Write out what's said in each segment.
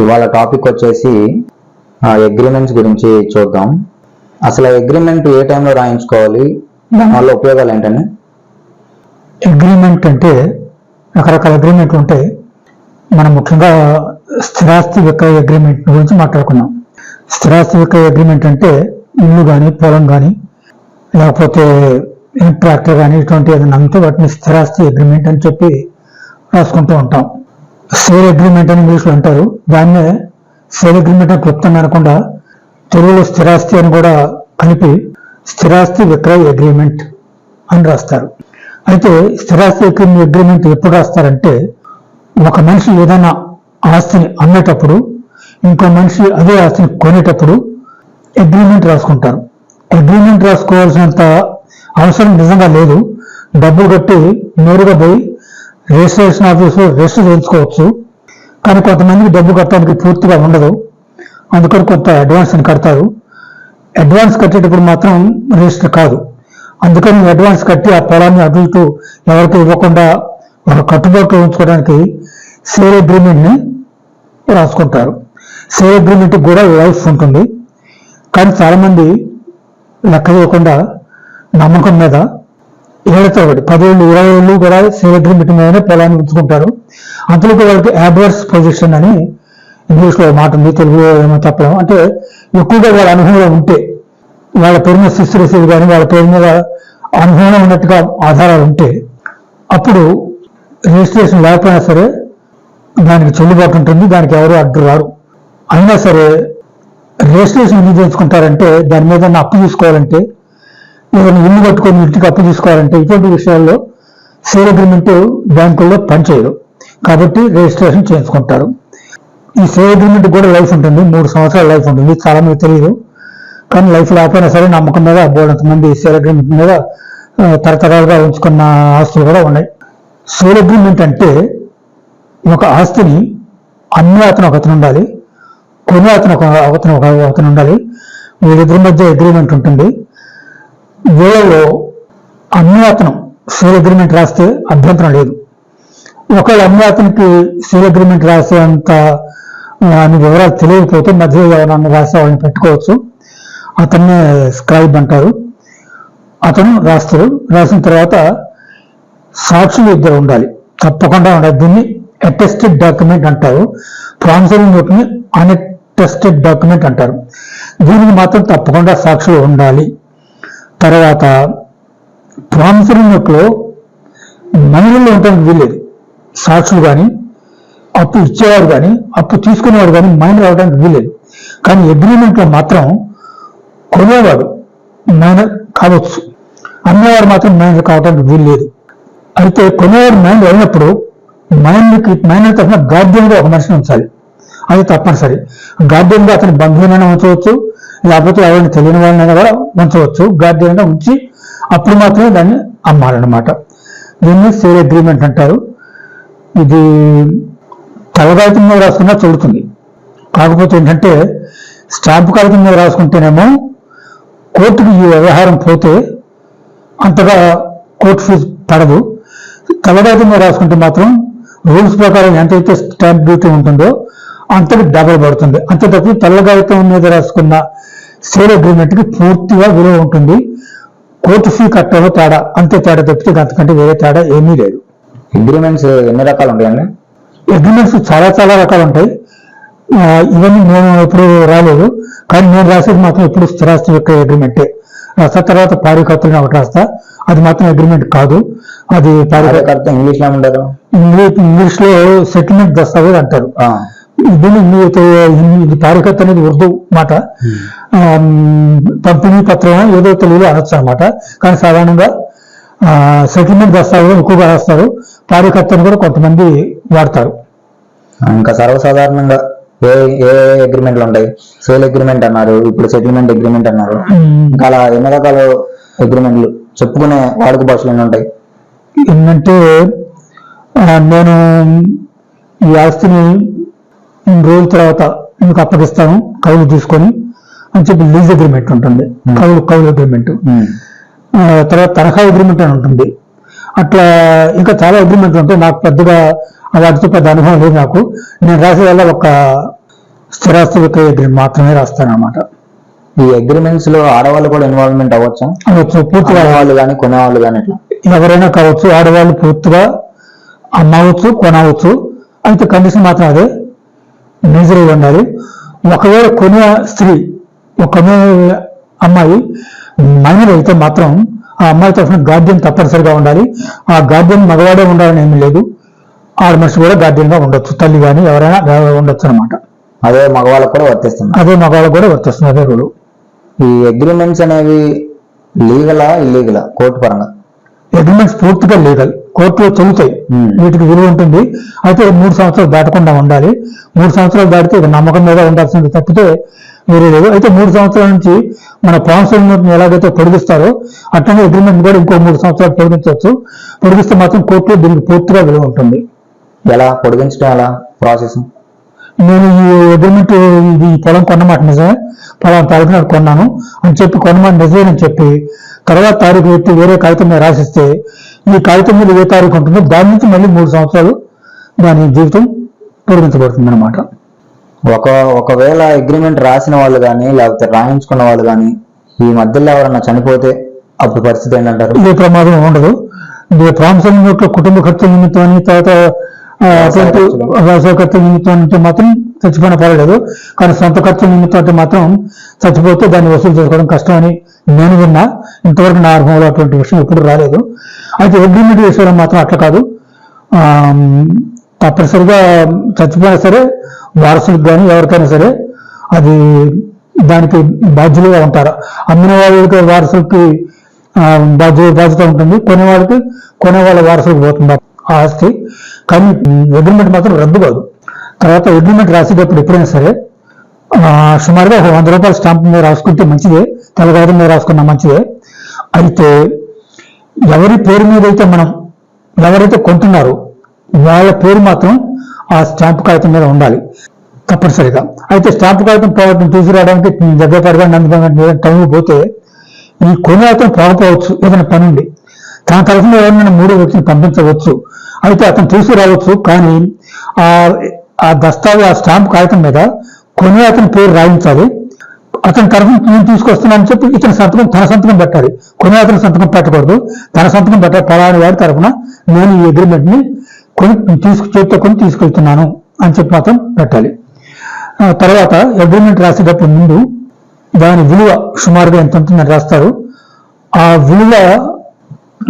ఇవాళ టాపిక్ వచ్చేసి అగ్రిమెంట్స్ గురించి చూద్దాం. అసలు అగ్రిమెంట్ ఏ టైంలో రాయించుకోవాలి, దానివల్ల ఉపయోగాలు ఏంటని? అగ్రిమెంట్ అంటే రకరకాల అగ్రిమెంట్లు ఉంటాయి. మనం ముఖ్యంగా స్థిరాస్తి విక్రయ అగ్రిమెంట్ గురించి మాట్లాడుకున్నాం. స్థిరాస్తి విక్రయ అగ్రిమెంట్ అంటే ఇల్లు కానీ, పొలం కానీ, లేకపోతే ట్రాక్టర్ కానీ ఇటువంటి ఏదైనా అమ్మితే వాటిని స్థిరాస్తి అగ్రిమెంట్ అని చెప్పి రాసుకుంటూ ఉంటాం. సేల్ అగ్రిమెంట్ అని ఇంగ్లీష్లో అంటారు. దాన్నే సేల్ అగ్రిమెంట్ అని క్లుప్తంగా అనకుండా తెలుగులో స్థిరాస్తి అని కూడా కలిపి స్థిరాస్తి విక్రయ అగ్రిమెంట్ అని రాస్తారు. అయితే స్థిరాస్తి అగ్రిమెంట్ ఎప్పుడు రాస్తారంటే, ఒక మనిషి ఏదైనా ఆస్తిని అమ్మేటప్పుడు ఇంకో మనిషి అదే ఆస్తిని కొనేటప్పుడు అగ్రిమెంట్ రాసుకుంటారు. అగ్రిమెంట్ రాసుకోవాల్సినంత అవసరం నిజంగా లేదు. డబ్బులు కట్టి నేరుగా పోయి రిజిస్ట్రేషన్ ఆఫీసులో రిజిస్టర్ చేయించుకోవచ్చు. కానీ కొంతమందికి డబ్బు కట్టడానికి పూర్తిగా ఉండదు, అందుకని కొంత అడ్వాన్స్ అని కడతారు. అడ్వాన్స్ కట్టేటప్పుడు మాత్రం రిజిస్టర్ కాదు. అందుకని అడ్వాన్స్ కట్టి ఆ పొలాన్ని అటు ఇటు ఎవరికి ఇవ్వకుండా ఒక కట్టుబాటులో ఉంచుకోవడానికి సేల్ అగ్రిమెంట్ని రాసుకుంటారు. సేల్ అగ్రిమెంట్ కూడా లైఫ్ ఉంటుంది. కానీ చాలామంది లెక్క చేయకుండా నమ్మకం మీద ఏళ్లతో 10 ఏళ్ళు 20 ఏళ్ళు కూడా సేల్ అగ్రిమెంట్ మీదనే పొలాన్ని ఉంచుకుంటారు. అంతలోకి వాళ్ళకి అడ్వర్స్ పొజిషన్ అని ఇంగ్లీష్లో మాట ఉంది, తెలుగులో ఏమో చెప్పడం. అంటే ఎక్కువగా వాళ్ళ అనుభవంలో ఉంటే, వాళ్ళ పేరు మీద శిస్తు రసీదు కానీ వాళ్ళ పేరు మీద అనుభవం ఉన్నట్టుగా ఆధారాలు ఉంటే అప్పుడు రిజిస్ట్రేషన్ లేకపోయినా సరే దానికి చెల్లుబాటు ఉంటుంది, దానికి ఎవరు అడ్డు రారు. అయినా సరే రిజిస్ట్రేషన్ ఎందుకు చేయించుకుంటారంటే, దాని మీద అప్పు తీసుకోవాలంటే, ఏదైనా ఇల్లు కట్టుకొని ఇంటికి అప్పు తీసుకోవాలంటే ఇటువంటి విషయాల్లో సేల్ అగ్రిమెంట్ బ్యాంకుల్లో పనిచేయదు. కాబట్టి రిజిస్ట్రేషన్ చేయించుకుంటారు. ఈ సేల్ అగ్రిమెంట్ కూడా లైఫ్ ఉంటుంది, 3 సంవత్సరాల లైఫ్ ఉంటుంది. చాలా మంది తెలియదు, కానీ లైఫ్ లేకపోయినా సరే నమ్మకం మీద బోలంతమంది సేల్ అగ్రిమెంట్ మీద తరతరాలుగా ఉంచుకున్న ఆస్తులు కూడా ఉన్నాయి. సేల్ అగ్రిమెంట్ అంటే ఒక ఆస్తిని అమ్మే అతను ఒకతను ఉండాలి, కొనే అతను ఉండాలి. వీళ్ళిద్దరి మధ్య అగ్రిమెంట్ ఉంటుంది. వీళ్ళలో అమ్మే అతను సేల్ అగ్రిమెంట్ రాస్తే అభ్యంతరం లేదు. ఒకవేళ అమ్మే అతనికి సేల్ అగ్రిమెంట్ రాసేంత వివరాలు తెలియకపోతే మధ్య ఎవరన్నా రాసే వాళ్ళని పెట్టుకోవచ్చు. అతన్నే స్క్రైబ్ అంటారు. అతను రాస్తారు. రాసిన తర్వాత సాక్షులు 2 ఉండాలి, తప్పకుండా ఉండాలి. దీన్ని అటెస్టెడ్ డాక్యుమెంట్ అంటారు. ప్రామిసరీ నోట్ని అన్అటెస్టెడ్ డాక్యుమెంట్ అంటారు. దీనికి మాత్రం తప్పకుండా సాక్షులు ఉండాలి. తర్వాత ప్రామిసరీ నోట్లో మహిళల్లో ఉండడానికి వీల్లేదు. సాక్షులు కానీ, అప్పు ఇచ్చేవారు కానీ, అప్పు తీసుకునేవాడు కానీ మైనర్ అవడానికి వీల్లేదు. కానీ అగ్రిమెంట్లో మాత్రం కొనేవాడు మైనర్ కావచ్చు, అమ్మేవాడు మాత్రం మైనర్ కావడానికి వీల్లేదు. అయితే కొనేవాడు మైనర్ అయినప్పుడు మైనర్ తరఫున గార్డియన్గా ఒక మనిషిని ఉంచాలి. అది తప్పనిసరి. గార్డియన్గా అతని బంధువునైనా ఉంచవచ్చు, లేకపోతే ఎవరిని తెలియని వాళ్ళనైనా కూడా ఉంచవచ్చు. గార్డియన్గా ఉంచి అప్పుడు మాత్రమే దాన్ని అమ్మాలన్నమాట. దీన్ని సేల్ అగ్రిమెంట్ అంటారు. ఇది తలగాయతం మీద రాసుకున్నా చెబుతుంది. కాకపోతే ఏంటంటే, స్టాంపు కాగితం మీద రాసుకుంటేనేమో కోర్టుకి ఈ వ్యవహారం పోతే అంతగా కోర్టు ఫీజు పడదు. తలగాయతం మీద రాసుకుంటే మాత్రం రూల్స్ ప్రకారం ఎంతైతే స్టాంప్ డ్యూటీ ఉంటుందో అంతకు డబల్ పడుతుంది. అంతే తప్ప తెల్లగాయతం మీద రాసుకున్న సేల్ అగ్రిమెంట్కి పూర్తిగా విలువ ఉంటుంది. కోర్టు ఫీ కట్టలో తేడా, అంతే తేడా తప్పితే అంతకంటే వేరే తేడా ఏమీ లేదు. అగ్రిమెంట్స్ ఎన్ని రకాలు ఉంటాయండి? అగ్రిమెంట్స్ చాలా చాలా రకాలు ఉంటాయి. ఇవన్నీ నేను ఎప్పుడు రాలేదు, కానీ నేను రాసేది మాత్రం ఎప్పుడు స్థిరాస్తి యొక్క అగ్రిమెంటే రాస్తా. తర్వాత పారికర్తని ఒకటి రాస్తా, అది మాత్రం అగ్రిమెంట్ కాదు. అది పారికర్త ఇంగ్లీష్లో ఉండదు. ఇంగ్లీష్లో సెటిల్మెంట్ దస్తావేజ్ అంటారు. దీన్ని పారికర్త అనేది ఉర్దూ మాట, పంపిణీ పత్రం ఏదో తెలుగులో అనొచ్చు అనమాట. కానీ సాధారణంగా సెటిల్మెంట్ దస్తావేజ్ ఎక్కువగా రాస్తారు. పారికర్తను కూడా కొంతమంది వాడతారు. ఇంకా సర్వసాధారణంగా ఏ ఏ అగ్రిమెంట్లు ఉంటాయి? సేల్ అగ్రిమెంట్ అన్నారు, ఇప్పుడు సెటిల్మెంట్ అగ్రిమెంట్ అన్నారు. ఇంకా అలా ఎన్ని రకాల అగ్రిమెంట్లు చెప్పుకునే వాడుక భాషలు ఎన్ని ఉంటాయి? ఏంటంటే, నేను ఈ ఆస్తిని 3 రోజుల తర్వాత మీకు అప్పగిస్తాను కౌలు తీసుకొని అని చెప్పి లీజ్ అగ్రిమెంట్ ఉంటుంది. కౌలు అగ్రిమెంట్. తర్వాత తనఖా అగ్రిమెంట్ అని ఉంటుంది. అట్లా ఇంకా చాలా అగ్రిమెంట్లు ఉంటాయి. నాకు పెద్దగా వాటితో పెద్ద అనుభవం లేదు. నేను రాసే వల్ల ఒక స్థిరాస్తి విక్రయ అగ్రిమెంట్ మాత్రమే రాస్తారన్నమాట. ఈ అగ్రిమెంట్స్ లో ఆడవాళ్ళు కూడా ఇన్వాల్వ్మెంట్ అవ్వచ్చా? అవ్వచ్చు, పూర్తిగా వాళ్ళు కానీ కొనేవాళ్ళు కానీ ఇట్లా ఎవరైనా కావచ్చు. ఆడవాళ్ళు పూర్తిగా అమ్మవచ్చు, కొనవచ్చు. అయితే కండిషన్ మాత్రం అదే, మేజర్గా ఉండాలి. ఒకవేళ కొనే స్త్రీ, ఒక అమ్మాయి మైనర్ అయితే మాత్రం ఆ అమ్మాయి తరఫున గార్డియన్ తప్పనిసరిగా ఉండాలి. ఆ గార్డియన్ మగవాడే ఉండాలని ఏమీ లేదు, ఆడ మనిషి కూడా గార్డియన్ గా ఉండొచ్చు, తల్లి కానీ ఎవరైనా ఉండొచ్చు అనమాట. అదే మగవాళ్ళకు కూడా వర్తిస్తుంది. అదే మగవాళ్ళకు కూడా వర్తిస్తుంది, అదే రూలు. ఈ అగ్రిమెంట్స్ అనేవి లీగలా ఇల్లీగలా కోర్టు పరంగా? అగ్రిమెంట్స్ పూర్తిగా లీగల్, కోర్టులో చెల్లుతాయి, వీటికి విలువ ఉంటుంది. అయితే 3 సంవత్సరాలు దాటకుండా ఉండాలి. 3 సంవత్సరాలు దాటితే ఇది నమ్మకం మీద ఉండాల్సింది తప్పితే వేరే లేదు. అయితే 3 సంవత్సరాల నుంచి మన ప్రాన్సల్ని ఎలాగైతే పొడిగిస్తారో అట్లనే అగ్రిమెంట్ కూడా ఇంకో 3 సంవత్సరాలు పొడిగించవచ్చు. పొడిగిస్తే మాత్రం కోర్టులో దీనికి పూర్తిగా విలువ ఉంటుంది. ఎలా పొడిగించడం, ఎలా ప్రాసెస్? నేను ఈ అగ్రిమెంట్, ఇది పొలం కొన్నమాట నిజమే, పొలం తారీఖు నాడు కొన్నాను అని చెప్పి, కొన్నమాట నిజమేనని చెప్పి తర్వాత తారీఖు పెట్టి వేరే కాగితం మీద రాసిస్తే ఈ కాగితం మీద ఏ తారీఖు ఉంటుందో దాని నుంచి మళ్ళీ 3 సంవత్సరాలు దాని జీవితం పొడిగించబడుతుంది అనమాట. ఒకవేళ అగ్రిమెంట్ రాసిన వాళ్ళు కానీ లేకపోతే రాయించుకున్న వాళ్ళు కానీ ఈ మధ్యలో ఎవరన్నా చనిపోతే అప్పుడు పరిస్థితి ఏంటంటారు? ఏ ప్రమాదం ఉండదు. ప్రాంశం యొక్క కుటుంబ ఖర్చుల నిమిత్తం తర్వాత వ్యవసాయ ఖర్చుల నిమిత్తం అంటే మాత్రం చచ్చిపోయినా పర్వాలేదు, కానీ సొంత ఖర్చుల నిమిత్తం అంటే మాత్రం చచ్చిపోతే దాన్ని వసూలు చేసుకోవడం కష్టం అని నేను విన్నా. ఇంతవరకు నా అనుభవంలో అటువంటి విషయం ఎప్పుడు రాలేదు. అయితే అగ్రిమెంట్ విషయంలో మాత్రం అట్లా కాదు, తప్పనిసరిగా చచ్చిపోయినా సరే వారసులకు కానీ ఎవరికైనా సరే అది దానికి బాధ్యులుగా ఉంటారు. అమ్మిన వాళ్ళకి వారసులకి బాధ్యత ఉంటుంది, కొనే వాళ్ళ వారసులకు పోతుంది ఆ ఆస్తి. కానీ అగ్రిమెంట్ మాత్రం రద్దు కాదు. తర్వాత అగ్రిమెంట్ రాసేటప్పుడు ఎప్పుడైనా సరే సుమారుగా 100 రూపాయల స్టాంప్ మీద రాసుకుంటే మంచిదే, తెల్లగాయడం మీద రాసుకున్నా మంచిదే. అయితే ఎవరి పేరు మీద అయితే ఎవరైతే కొంటున్నారో వాళ్ళ పేరు మాత్రం ఆ స్టాంప్ కాగితం మీద ఉండాలి తప్పనిసరిగా. అయితే స్టాంప్ కాగితం తీసుకురావడానికి దగ్గర పడగా టైం పోతే ఈ కొనే అతను పోకపోవచ్చు, ఏదైనా పని ఉండి తన తరఫున ఎవరైనా 3వ వ్యక్తిని పంపించవచ్చు. అయితే అతను తీసుకురావచ్చు, కానీ ఆ దస్తావేజ్, ఆ స్టాంప్ కాగితం మీద కొనే అతని పేరు రాయించాలి. అతని తరఫున నేను తీసుకొస్తున్నానని చెప్పి ఇతని సంతకం, తన సంతకం పెట్టాలి. కొనే అతని సంతకం పెట్టకూడదు, తన సంతకం పెట్టాలి. పలాని వాడి తరఫున నేను ఈ అగ్రిమెంట్ ని చేతితో కొని తీసుకెళ్తున్నాను అని చెప్పి మాత్రం పెట్టాలి. తర్వాత అగ్రిమెంట్ రాసేటప్పుడు ముందు దాని విలువ సుమారుగా ఎంత ఉంటుందని రాస్తారు. ఆ విలువ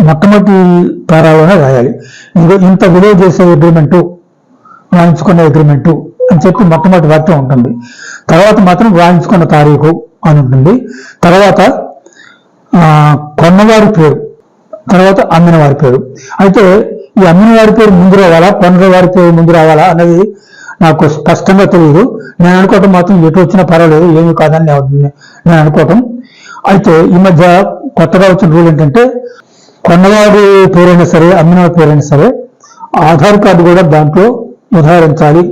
మొట్టమొదటి పారాలోనే రాయాలి. ఇంత విలువ చేసే అగ్రిమెంటు, రాయించుకున్న అగ్రిమెంటు అని చెప్పి మొట్టమొదటి వాక్యం ఉంటుంది. తర్వాత మాత్రం రాయించుకున్న తారీఖు అని ఉంటుంది. తర్వాత కొన్నవారి పేరు, తర్వాత అమ్మిన వారి పేరు. అయితే ఈ అమ్మిన వారి పేరు ముందు రావాలా, కొన్న వారి పేరు ముందు రావాలా అన్నది నాకు స్పష్టంగా తెలియదు. నేను అనుకోవటం మాత్రం ఎటు వచ్చినా పర్వాలేదు, ఏమీ కాదని నేను అనుకోవటం. అయితే ఈ మధ్య కొత్తగా వచ్చిన రూల్ ఏంటంటే కొన్నవాడి పేరైనా సరే అమ్మిన వాడి పేరైనా సరే ఆధార్ కార్డు కూడా దాంట్లో ఉదాహరించాలి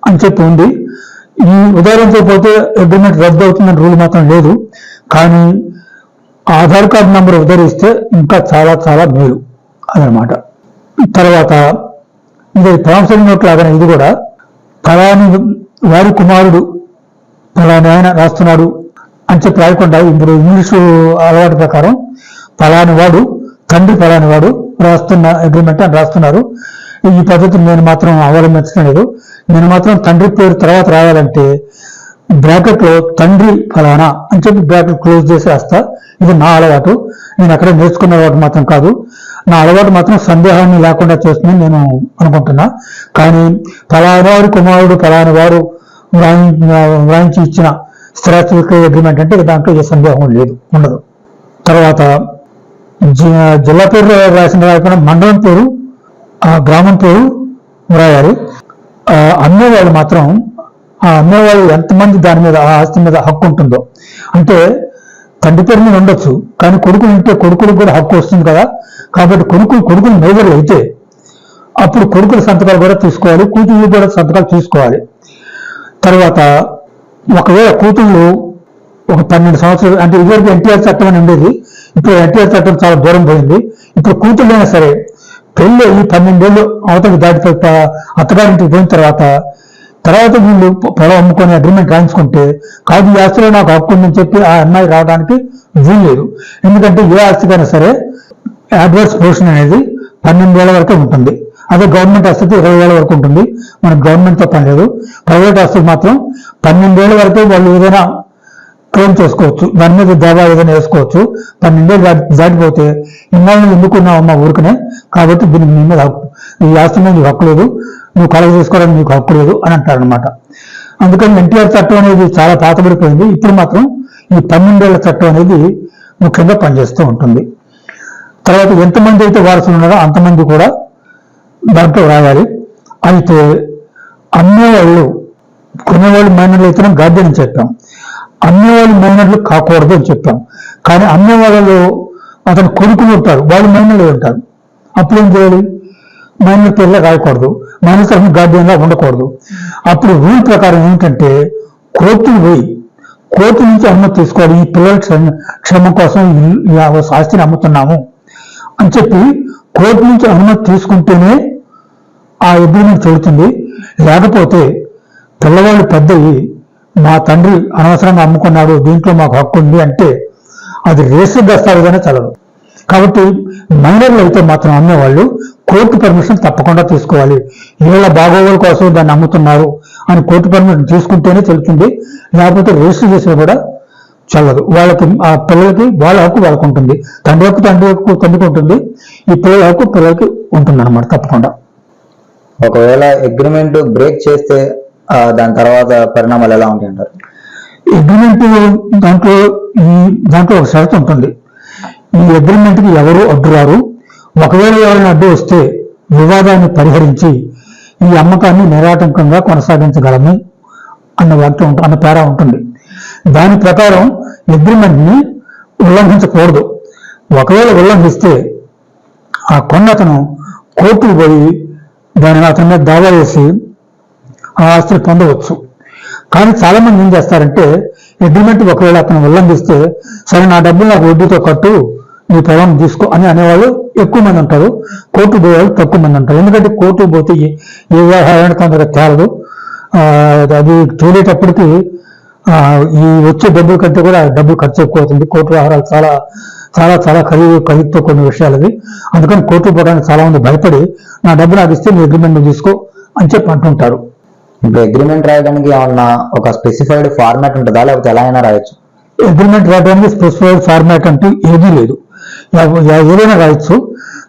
అని చెప్పి ఉంది. ఈ ఉదాహరించకపోతే అగ్రిమెంట్ రద్దు అవుతుందని రూల్ మాత్రం లేదు, కానీ ఆధార్ కార్డు నంబర్ ఉదహరిస్తే ఇంకా చాలా చాలా మేలు అదనమాట. తర్వాత ఇది ప్రామిసరీ నోట్ లాగానే ఇది కూడా ఫలాని వారి కుమారుడు ఫలాని ఆయన రాస్తున్నాడు అని చెప్పి రాయకుండా ఇప్పుడు ఇంగ్లీషు అలవాటు ప్రకారం ఫలాని వాడు తండ్రి ఫలాని వాడు రాస్తున్న అగ్రిమెంట్ అని రాస్తున్నారు. ఈ పద్ధతిని నేను మాత్రం అవలంబించడం లేదు. నేను మాత్రం తండ్రి పేరు తర్వాత రాయాలంటే బ్రాకెట్ లో తండ్రి ఫలానా అని చెప్పి బ్రాకెట్ క్లోజ్ చేసి రాస్తా. ఇది నా అలవాటు, నేను అక్కడ నేర్చుకున్న అలవాటు మాత్రం కాదు. నా అలవాటు మాత్రం సందేహాన్ని లేకుండా చేస్తుందని నేను అనుకుంటున్నా. కానీ ఫలాని వారి కుమారుడు ఫలాని వారు వ్రాయించి ఇచ్చిన స్థిరాస్తి విక్రయ అగ్రిమెంట్ అంటే దాంట్లో ఏ సందేహం లేదు, ఉండదు. తర్వాత జిల్లా పేరు రాసిన రాయకుండా మండలం పేరు, గ్రామం పేరు రాయాలి. అమ్మేవాళ్ళు మాత్రం ఆ అమ్మేవాళ్ళు ఎంతమంది దాని మీద ఆ ఆస్తి మీద హక్కు ఉంటుందో, అంటే తండ్రి పేరు మీద ఉండొచ్చు కానీ కొడుకులు ఉంటే కొడుకులకు కూడా హక్కు వస్తుంది కదా. కాబట్టి కొడుకులు మేజర్లు అయితే అప్పుడు కొడుకుల సంతకాలు కూడా తీసుకోవాలి, కూతుళ్ళు కూడా సంతకాలు తీసుకోవాలి. తర్వాత ఒకవేళ కూతుళ్ళు ఒక 12 సంవత్సరాలు, అంటే ఇదివరకు ఎన్టీఆర్ చట్టం అని ఉండేది, ఇప్పుడు ఎన్టీఆర్ చట్టం చాలా దూరం పోయింది. ఇప్పుడు కూతుళ్ళైనా సరే పెళ్ళి ఈ 12 ఏళ్ళు అవతల దాటిపోయి అత్తగారింటికి పోయిన తర్వాత తర్వాత వీళ్ళు పొలం అమ్ముకొని అగ్రిమెంట్ రాయించుకుంటే కాదు ఈ ఆస్తిలో నాకు హక్కు ఉందని చెప్పి ఆ అమ్మాయి రావడానికి వీలు లేదు. ఎందుకంటే ఏ ఆస్తికైనా సరే అడ్వర్స్ పోర్షన్ అనేది 12,000 వరకే ఉంటుంది. అదే గవర్నమెంట్ ఆస్తికి 20,000 వరకు ఉంటుంది. మనకు గవర్నమెంట్తో పని లేదు. ప్రైవేట్ ఆస్తికి మాత్రం 12,000 వరకే వాళ్ళు ఏదైనా క్లెయిమ్ చేసుకోవచ్చు, దాని మీద దావా ఏదైనా వేసుకోవచ్చు. 12,000 దాటిపోతే ఇన్నాళ్ళు ఎందుకున్నావమ్మా ఊరికనే, కాబట్టి దీనికి నీ మీద ఈ ఆస్తి మీద నీకు హక్కు లేదు, నువ్వు కలగ చేసుకోవడానికి నీకు హక్కు లేదు అని అంటారనమాట. అందుకని ఎన్టీఆర్ చట్టం అనేది చాలా పాతబడిపోయింది. ఇప్పుడు మాత్రం ఈ 12,000 చట్టం అనేది ముఖ్యంగా పనిచేస్తూ ఉంటుంది. తర్వాత ఎంతమంది అయితే వారసులు ఉన్నారో అంతమంది కూడా దాంట్లో రాయాలి. అయితే అమ్మేవాళ్ళు, కొనేవాళ్ళు మైనర్లు అయితే గార్డియన్ అని చెప్పాం, అమ్మేవాళ్ళు మైనర్లు కాకూడదు అని చెప్పాం. కానీ అమ్మేవాళ్ళలో అతను కొడుకులు ఉంటారు, వాళ్ళు మైనర్లు ఉంటారు. అప్పుడు ఏం చేయాలి? మైనర్ పేర్లో రాయకూడదు, మైనర్ తరఫున గార్డియన్ లా ఉండకూడదు. అప్పుడు రూల్ ప్రకారం ఏంటంటే కోర్టుకు పోయి కోర్టు నుంచి అనుమతి తీసుకోవాలి. ఈ పిల్లల క్షేమం కోసం ఈ ఆస్తిని అమ్ముతున్నాము అని చెప్పి కోర్టు నుంచి అనుమతి తీసుకుంటేనే ఆ అగ్రిమెంట్ చెబుతుంది. లేకపోతే పిల్లవాళ్ళు పెద్దవి మా తండ్రి అనవసరంగా అమ్ముకున్నాడు, దీంట్లో మాకు హక్కు ఉంది అంటే అది రిజిస్టర్ దస్తావేజనే చదవదు. కాబట్టి మైనర్లు అయితే మాత్రం అమ్మేవాళ్ళు కోర్టు పర్మిషన్ తప్పకుండా తీసుకోవాలి. వీళ్ళ బాగోగుల కోసం దాన్ని అమ్ముతున్నారు అని కోర్టు పర్మిషన్ తీసుకుంటేనే చెల్లుతుంది. లేకపోతే రిజిస్టర్ చేసినా కూడా చల్లదు. వాళ్ళకి ఆ పిల్లలకి వాళ్ళ హక్కు వాళ్ళకు ఉంటుంది, తండ్రి హక్కు తండ్రికి ఉంటుంది, ఈ పిల్లల హక్కు పిల్లలకి ఉంటుంది అనమాట తప్పకుండా. ఒకవేళ అగ్రిమెంట్ బ్రేక్ చేస్తే దాని తర్వాత పరిణామాలు ఎలా ఉంటాయి అంటారు? అగ్రిమెంట్ దాంట్లో ఒక షరతు ఉంటుంది. ఈ అగ్రిమెంట్ కి ఎవరు అడ్డు రారు. ఒకవేళ ఎవరైనా అడ్డు వస్తే వివాదాన్ని పరిహరించి ఈ అమ్మకాన్ని నిరాటంకంగా కొనసాగించగలము అన్న వాక్యం అన్న పేరా ఉంటుంది. దాని ప్రకారం అగ్రిమెంట్ ని ఉల్లంఘించకూడదు. ఒకవేళ ఉల్లంఘిస్తే ఆ కొన్నతను కోర్టుకు పోయి దానిని అతని మీద దావా వేసి ఆ ఆస్తిని పొందవచ్చు. కానీ చాలా మంది ఏం చేస్తారంటే అగ్రిమెంట్ ఒకవేళ అతను ఉల్లంఘిస్తే సరే నా డబ్బులు నాకు వడ్డీతో కట్టు, నీ పొలం తీసుకో అని అనేవాళ్ళు ఎక్కువ మంది ఉంటారు, కోర్టు పోయేవాళ్ళు తక్కువ మంది ఉంటారు. ఎందుకంటే కోర్టు పోతే ఏ వ్యవహారానికి తొందరగా తేలదు. అది తేలేటప్పటికి ఈ వచ్చే డబ్బుల కంటే కూడా డబ్బులు ఖర్చు ఎక్కువ అవుతుంది. కోర్టు వ్యవహారాలు చాలా చాలా చాలా ఖరీదుతో కొన్ని విషయాలు అవి. అందుకని కోర్టు పోవడానికి చాలా మంది భయపడి నా డబ్బు నాకు ఇస్తే నీ అగ్రిమెంట్ తీసుకో అని చెప్పి అంటుంటారు. ఇప్పుడు అగ్రిమెంట్ రాయడానికి ఏమన్నా ఒక స్పెసిఫైడ్ ఫార్మాట్ ఉంటుందా, లేకపోతే ఎలా అయినా రాయొచ్చు? అగ్రిమెంట్ రాయడానికి స్పెసిఫైడ్ ఫార్మాట్ అంటూ ఏదీ లేదు, ఏదైనా రాయొచ్చు.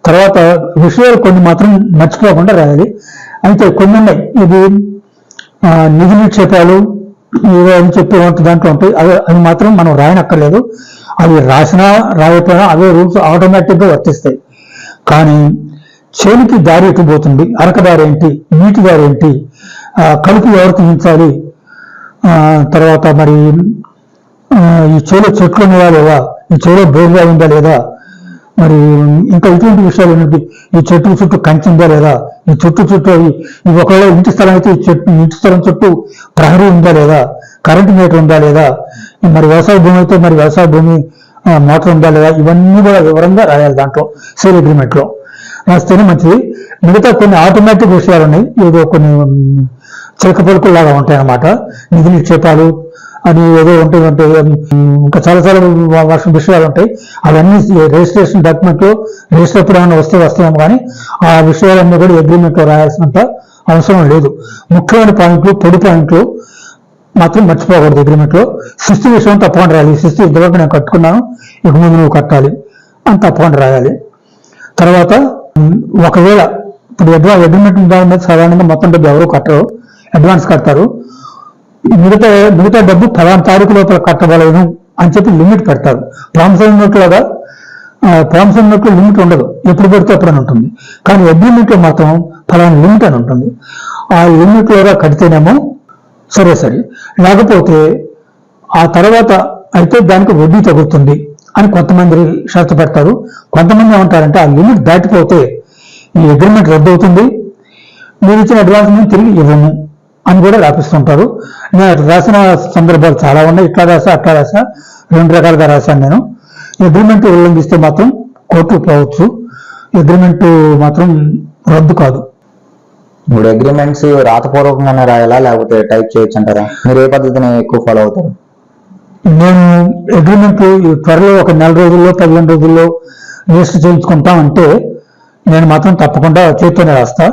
తర్వాత విషయాలు కొన్ని మాత్రం మర్చిపోకుండా రాయాలి. అయితే కొన్ని ఉన్నాయి, ఇది నిధి నిక్షేపాలు ఏదో అని చెప్పి దాంట్లో ఉంటాయి, అవి మాత్రం మనం రాయనక్కర్లేదు. అవి రాసినా రాయకపోయినా అవే రూల్స్ ఆటోమేటిక్గా వర్తిస్తాయి. కానీ చేనికి దారి ఎట్టుపోతుంది, అరక దారి ఏంటి, నీటి దారి ఏంటి, కలుపు ఎవరు తీయించాలి, తర్వాత మరి ఈ చెవులో చెట్లు ఉన్నాయా లేదా, ఈ చెవులో బోర్గా ఉందా లేదా, మరి ఇంకా ఇటువంటి విషయాలు ఏంటి, ఈ చెట్టు చుట్టూ కంచి ఉందా లేదా, ఈ చుట్టూ ఈ ఒకవేళ ఇంటి స్థలం అయితే ఇంటి స్థలం చుట్టూ ప్రహరీ ఉందా లేదా, కరెంటు మీటర్ ఉందా లేదా, మరి వ్యవసాయ భూమి అయితే మరి వ్యవసాయ భూమి మోటార్ ఉందా లేదా, ఇవన్నీ కూడా వివరంగా రాయాలి దాంట్లో సేల్ అగ్రిమెంట్ లో. రాస్తేనే మంచిది. మిగతా కొన్ని ఆటోమేటిక్ విషయాలు ఉన్నాయి, ఏదో కొన్ని చిలక పలుకుల్లాగా ఉంటాయి అన్నమాట. నిధి నిక్షేపాలు అని ఏదో ఉంటాయి, ఇంకా చాలా చాలా విషయాలు ఉంటాయి. అవన్నీ రిజిస్ట్రేషన్ డాక్యుమెంట్ లో రిజిస్టర్ ఎప్పుడు ఏమైనా వస్తాయేమో, కానీ ఆ విషయాలన్నీ కూడా అగ్రిమెంట్ లో రాయాల్సినంత అవసరం లేదు. ముఖ్యమైన పాయింట్లు, పొడి పాయింట్లు మాత్రం మర్చిపోకూడదు. అగ్రిమెంట్ లో శిస్తు విషయం తప్పకుండా రాయాలి. శిస్తు ఇంతవరకు నేను కట్టుకున్నాను, ఇక ముందు నువ్వు కట్టాలి అని తప్పకుండా రాయాలి. తర్వాత ఒకవేళ ఇప్పుడు అగ్రిమెంట్ దాని మీద సాధారణంగా మొత్తం డబ్బు ఎవరు కట్టరు, అడ్వాన్స్ కడతారు. మిగతా డబ్బు 10వ తారీఖు లోపల కట్టవలేను అని చెప్పి లిమిట్ పెడతారు. ప్రామిసరీ నోట్ లాగా ప్రామిసరీ నోట్లో లిమిట్ ఉండదు, ఎప్పుడు పెడితే అప్పుడని ఉంటుంది. కానీ అగ్రిమెంట్ లో మాత్రం ఫలానా లిమిట్ అని ఉంటుంది. ఆ లిమిట్ లోగా కడితేనేమో సరే, లేకపోతే ఆ తర్వాత అయితే దానికి వడ్డీ తగ్గుతుంది అని కొంతమంది షరతు పెడతారు. కొంతమంది ఏమంటారంటే ఆ లిమిట్ దాటిపోతే ఈ అగ్రిమెంట్ రద్దు అవుతుంది, మీరు ఇచ్చిన అడ్వాన్స్ మేము తిరిగి ఇవ్వము అని కూడా రాపిస్తుంటారు. నేను రాసిన సందర్భాలు చాలా ఉన్నాయి, ఇట్లా రాసా అట్లా రాసా, 2 రకాలుగా రాశాను నేను. అగ్రిమెంట్ ఉల్లంఘిస్తే మాత్రం కోర్టుకు పోవచ్చు, అగ్రిమెంట్ మాత్రం రద్దు కాదు. ఇప్పుడు అగ్రిమెంట్స్ రాతపూర్వకంగానే రాయాలా లేకపోతే టైప్ చేయొచ్చు అంటారా? మీరు ఏ పద్ధతిని ఎక్కువ ఫాలో అవుతారు? నేను అగ్రిమెంట్ త్వరలో ఒక 4 రోజుల్లో 15 రోజుల్లో రిజిస్టర్ చేయించుకుంటాం అంటే నేను మాత్రం తప్పకుండా చేతితోనే రాస్తా.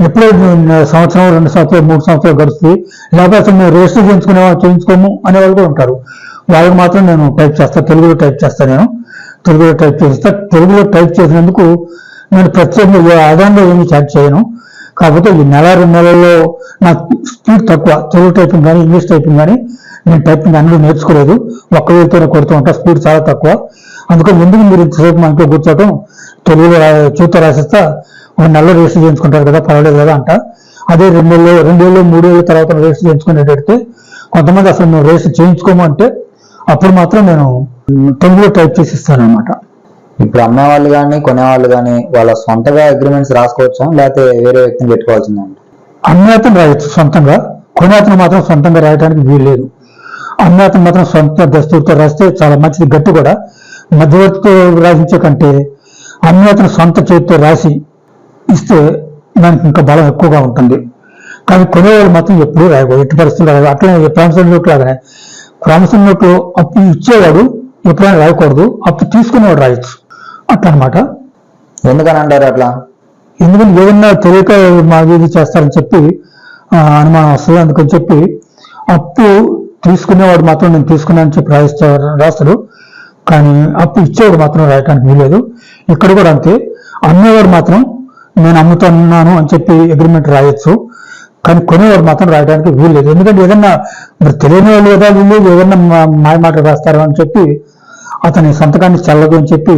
ఎప్పుడో సంవత్సరం 2 సంవత్సరాలు 3 సంవత్సరాలు గడుస్తుంది, లేకపోతే అసలు మేము రిజిస్టర్ చేయించుకోము అనే వాళ్ళు కూడా ఉంటారు. వాళ్ళకి మాత్రం నేను టైప్ చేస్తా, తెలుగులో టైప్ చేస్తా. నేను తెలుగులో టైప్ చేస్తా. తెలుగులో టైప్ చేసినందుకు నేను ప్రత్యేకంగా ఆదాయంలో ఏమి ఛార్జ్ చేయను. కాకపోతే ఈ 1-2 నెలల్లో నా స్పీడ్ తక్కువ. తెలుగు టైపింగ్ కానీ ఇంగ్లీష్ టైపింగ్ కానీ నేను టైపింగ్ అన్నీ నేర్చుకోలేదు. ఒక్క వేలతోనే కొడుతూ ఉంటా, స్పీడ్ చాలా తక్కువ. అందుకని ఎందుకు మీరు ఇంతసేపు మా ఇంట్లో కూర్చోవటం, తెలుగులో చేతితో రాసిస్తా, 1 నెలలో రిజిస్టర్ చేయించుకుంటారు కదా, పర్వాలేదు కదా అంట. అదే 2 ఏళ్ళు 3 ఏళ్ళ తర్వాత రిజిస్టర్ చేయించుకునేటట్టు కొంతమంది అసలు మేము రిజిస్టర్ చేయించుకోము అంటే అప్పుడు మాత్రం నేను తెలుగులో టైప్ చేసి ఇస్తాను అనమాట. ఇప్పుడు అమ్మేవాళ్ళు కానీ కొనేవాళ్ళు కానీ వాళ్ళ సొంతగా అగ్రిమెంట్స్ రాసుకోవచ్చా లేకపోతే వేరే వ్యక్తిని పెట్టుకోవాల్సిందా? అమ్మే రాయొచ్చు సొంతంగా, కొనే అతను మాత్రం సొంతంగా రాయడానికి వీలు లేదు. అమ్మే అతను మాత్రం సొంత దస్తూరితో రాస్తే చాలా మంచిది, గట్టి కూడా. మధ్యవర్తితో రాసించే కంటే అమ్మే అతను సొంత చేతితో రాసి ఇస్తే దానికి ఇంకా బలం ఎక్కువగా ఉంటుంది. కానీ కొనేవాళ్ళు మాత్రం ఎప్పుడూ రాయకూడదు, ఎట్టి పరిస్థితులు రాయకూడదు. అట్లనే ప్రామిసరీ నోట్ లాగానే ప్రామిసరీ నోట్లో అప్పు ఇచ్చేవాడు ఎప్పుడైనా రాయకూడదు, అప్పు తీసుకునేవాడు రాయొచ్చు. అట్లా అనమాట. ఎందుకని అంటారు అట్లా? ఎందుకంటే ఏదన్నా తెలియక మా ఇది చేస్తారని చెప్పి అనుమానం వస్తుంది. అందుకని చెప్పి అప్పు తీసుకునేవాడు మాత్రం నేను తీసుకున్నానని చెప్పి రాస్తాడు, కానీ అప్పు ఇచ్చేవాడు మాత్రం రాయటానికి వీలేదు. ఇక్కడ కూడా అంతే. అమ్మేవాడు మాత్రం నేను అమ్ముతున్నాను అని చెప్పి అగ్రిమెంట్ రాయొచ్చు, కానీ కొనేవాడు మాత్రం రాయడానికి వీల్లేదు. ఎందుకంటే ఏదన్నా మరి తెలియని వాళ్ళు ఏదో వీళ్ళు ఏదన్నా మాయ మాట రాస్తారు అని చెప్పి అతని సంతకాన్ని చల్లదు అని చెప్పి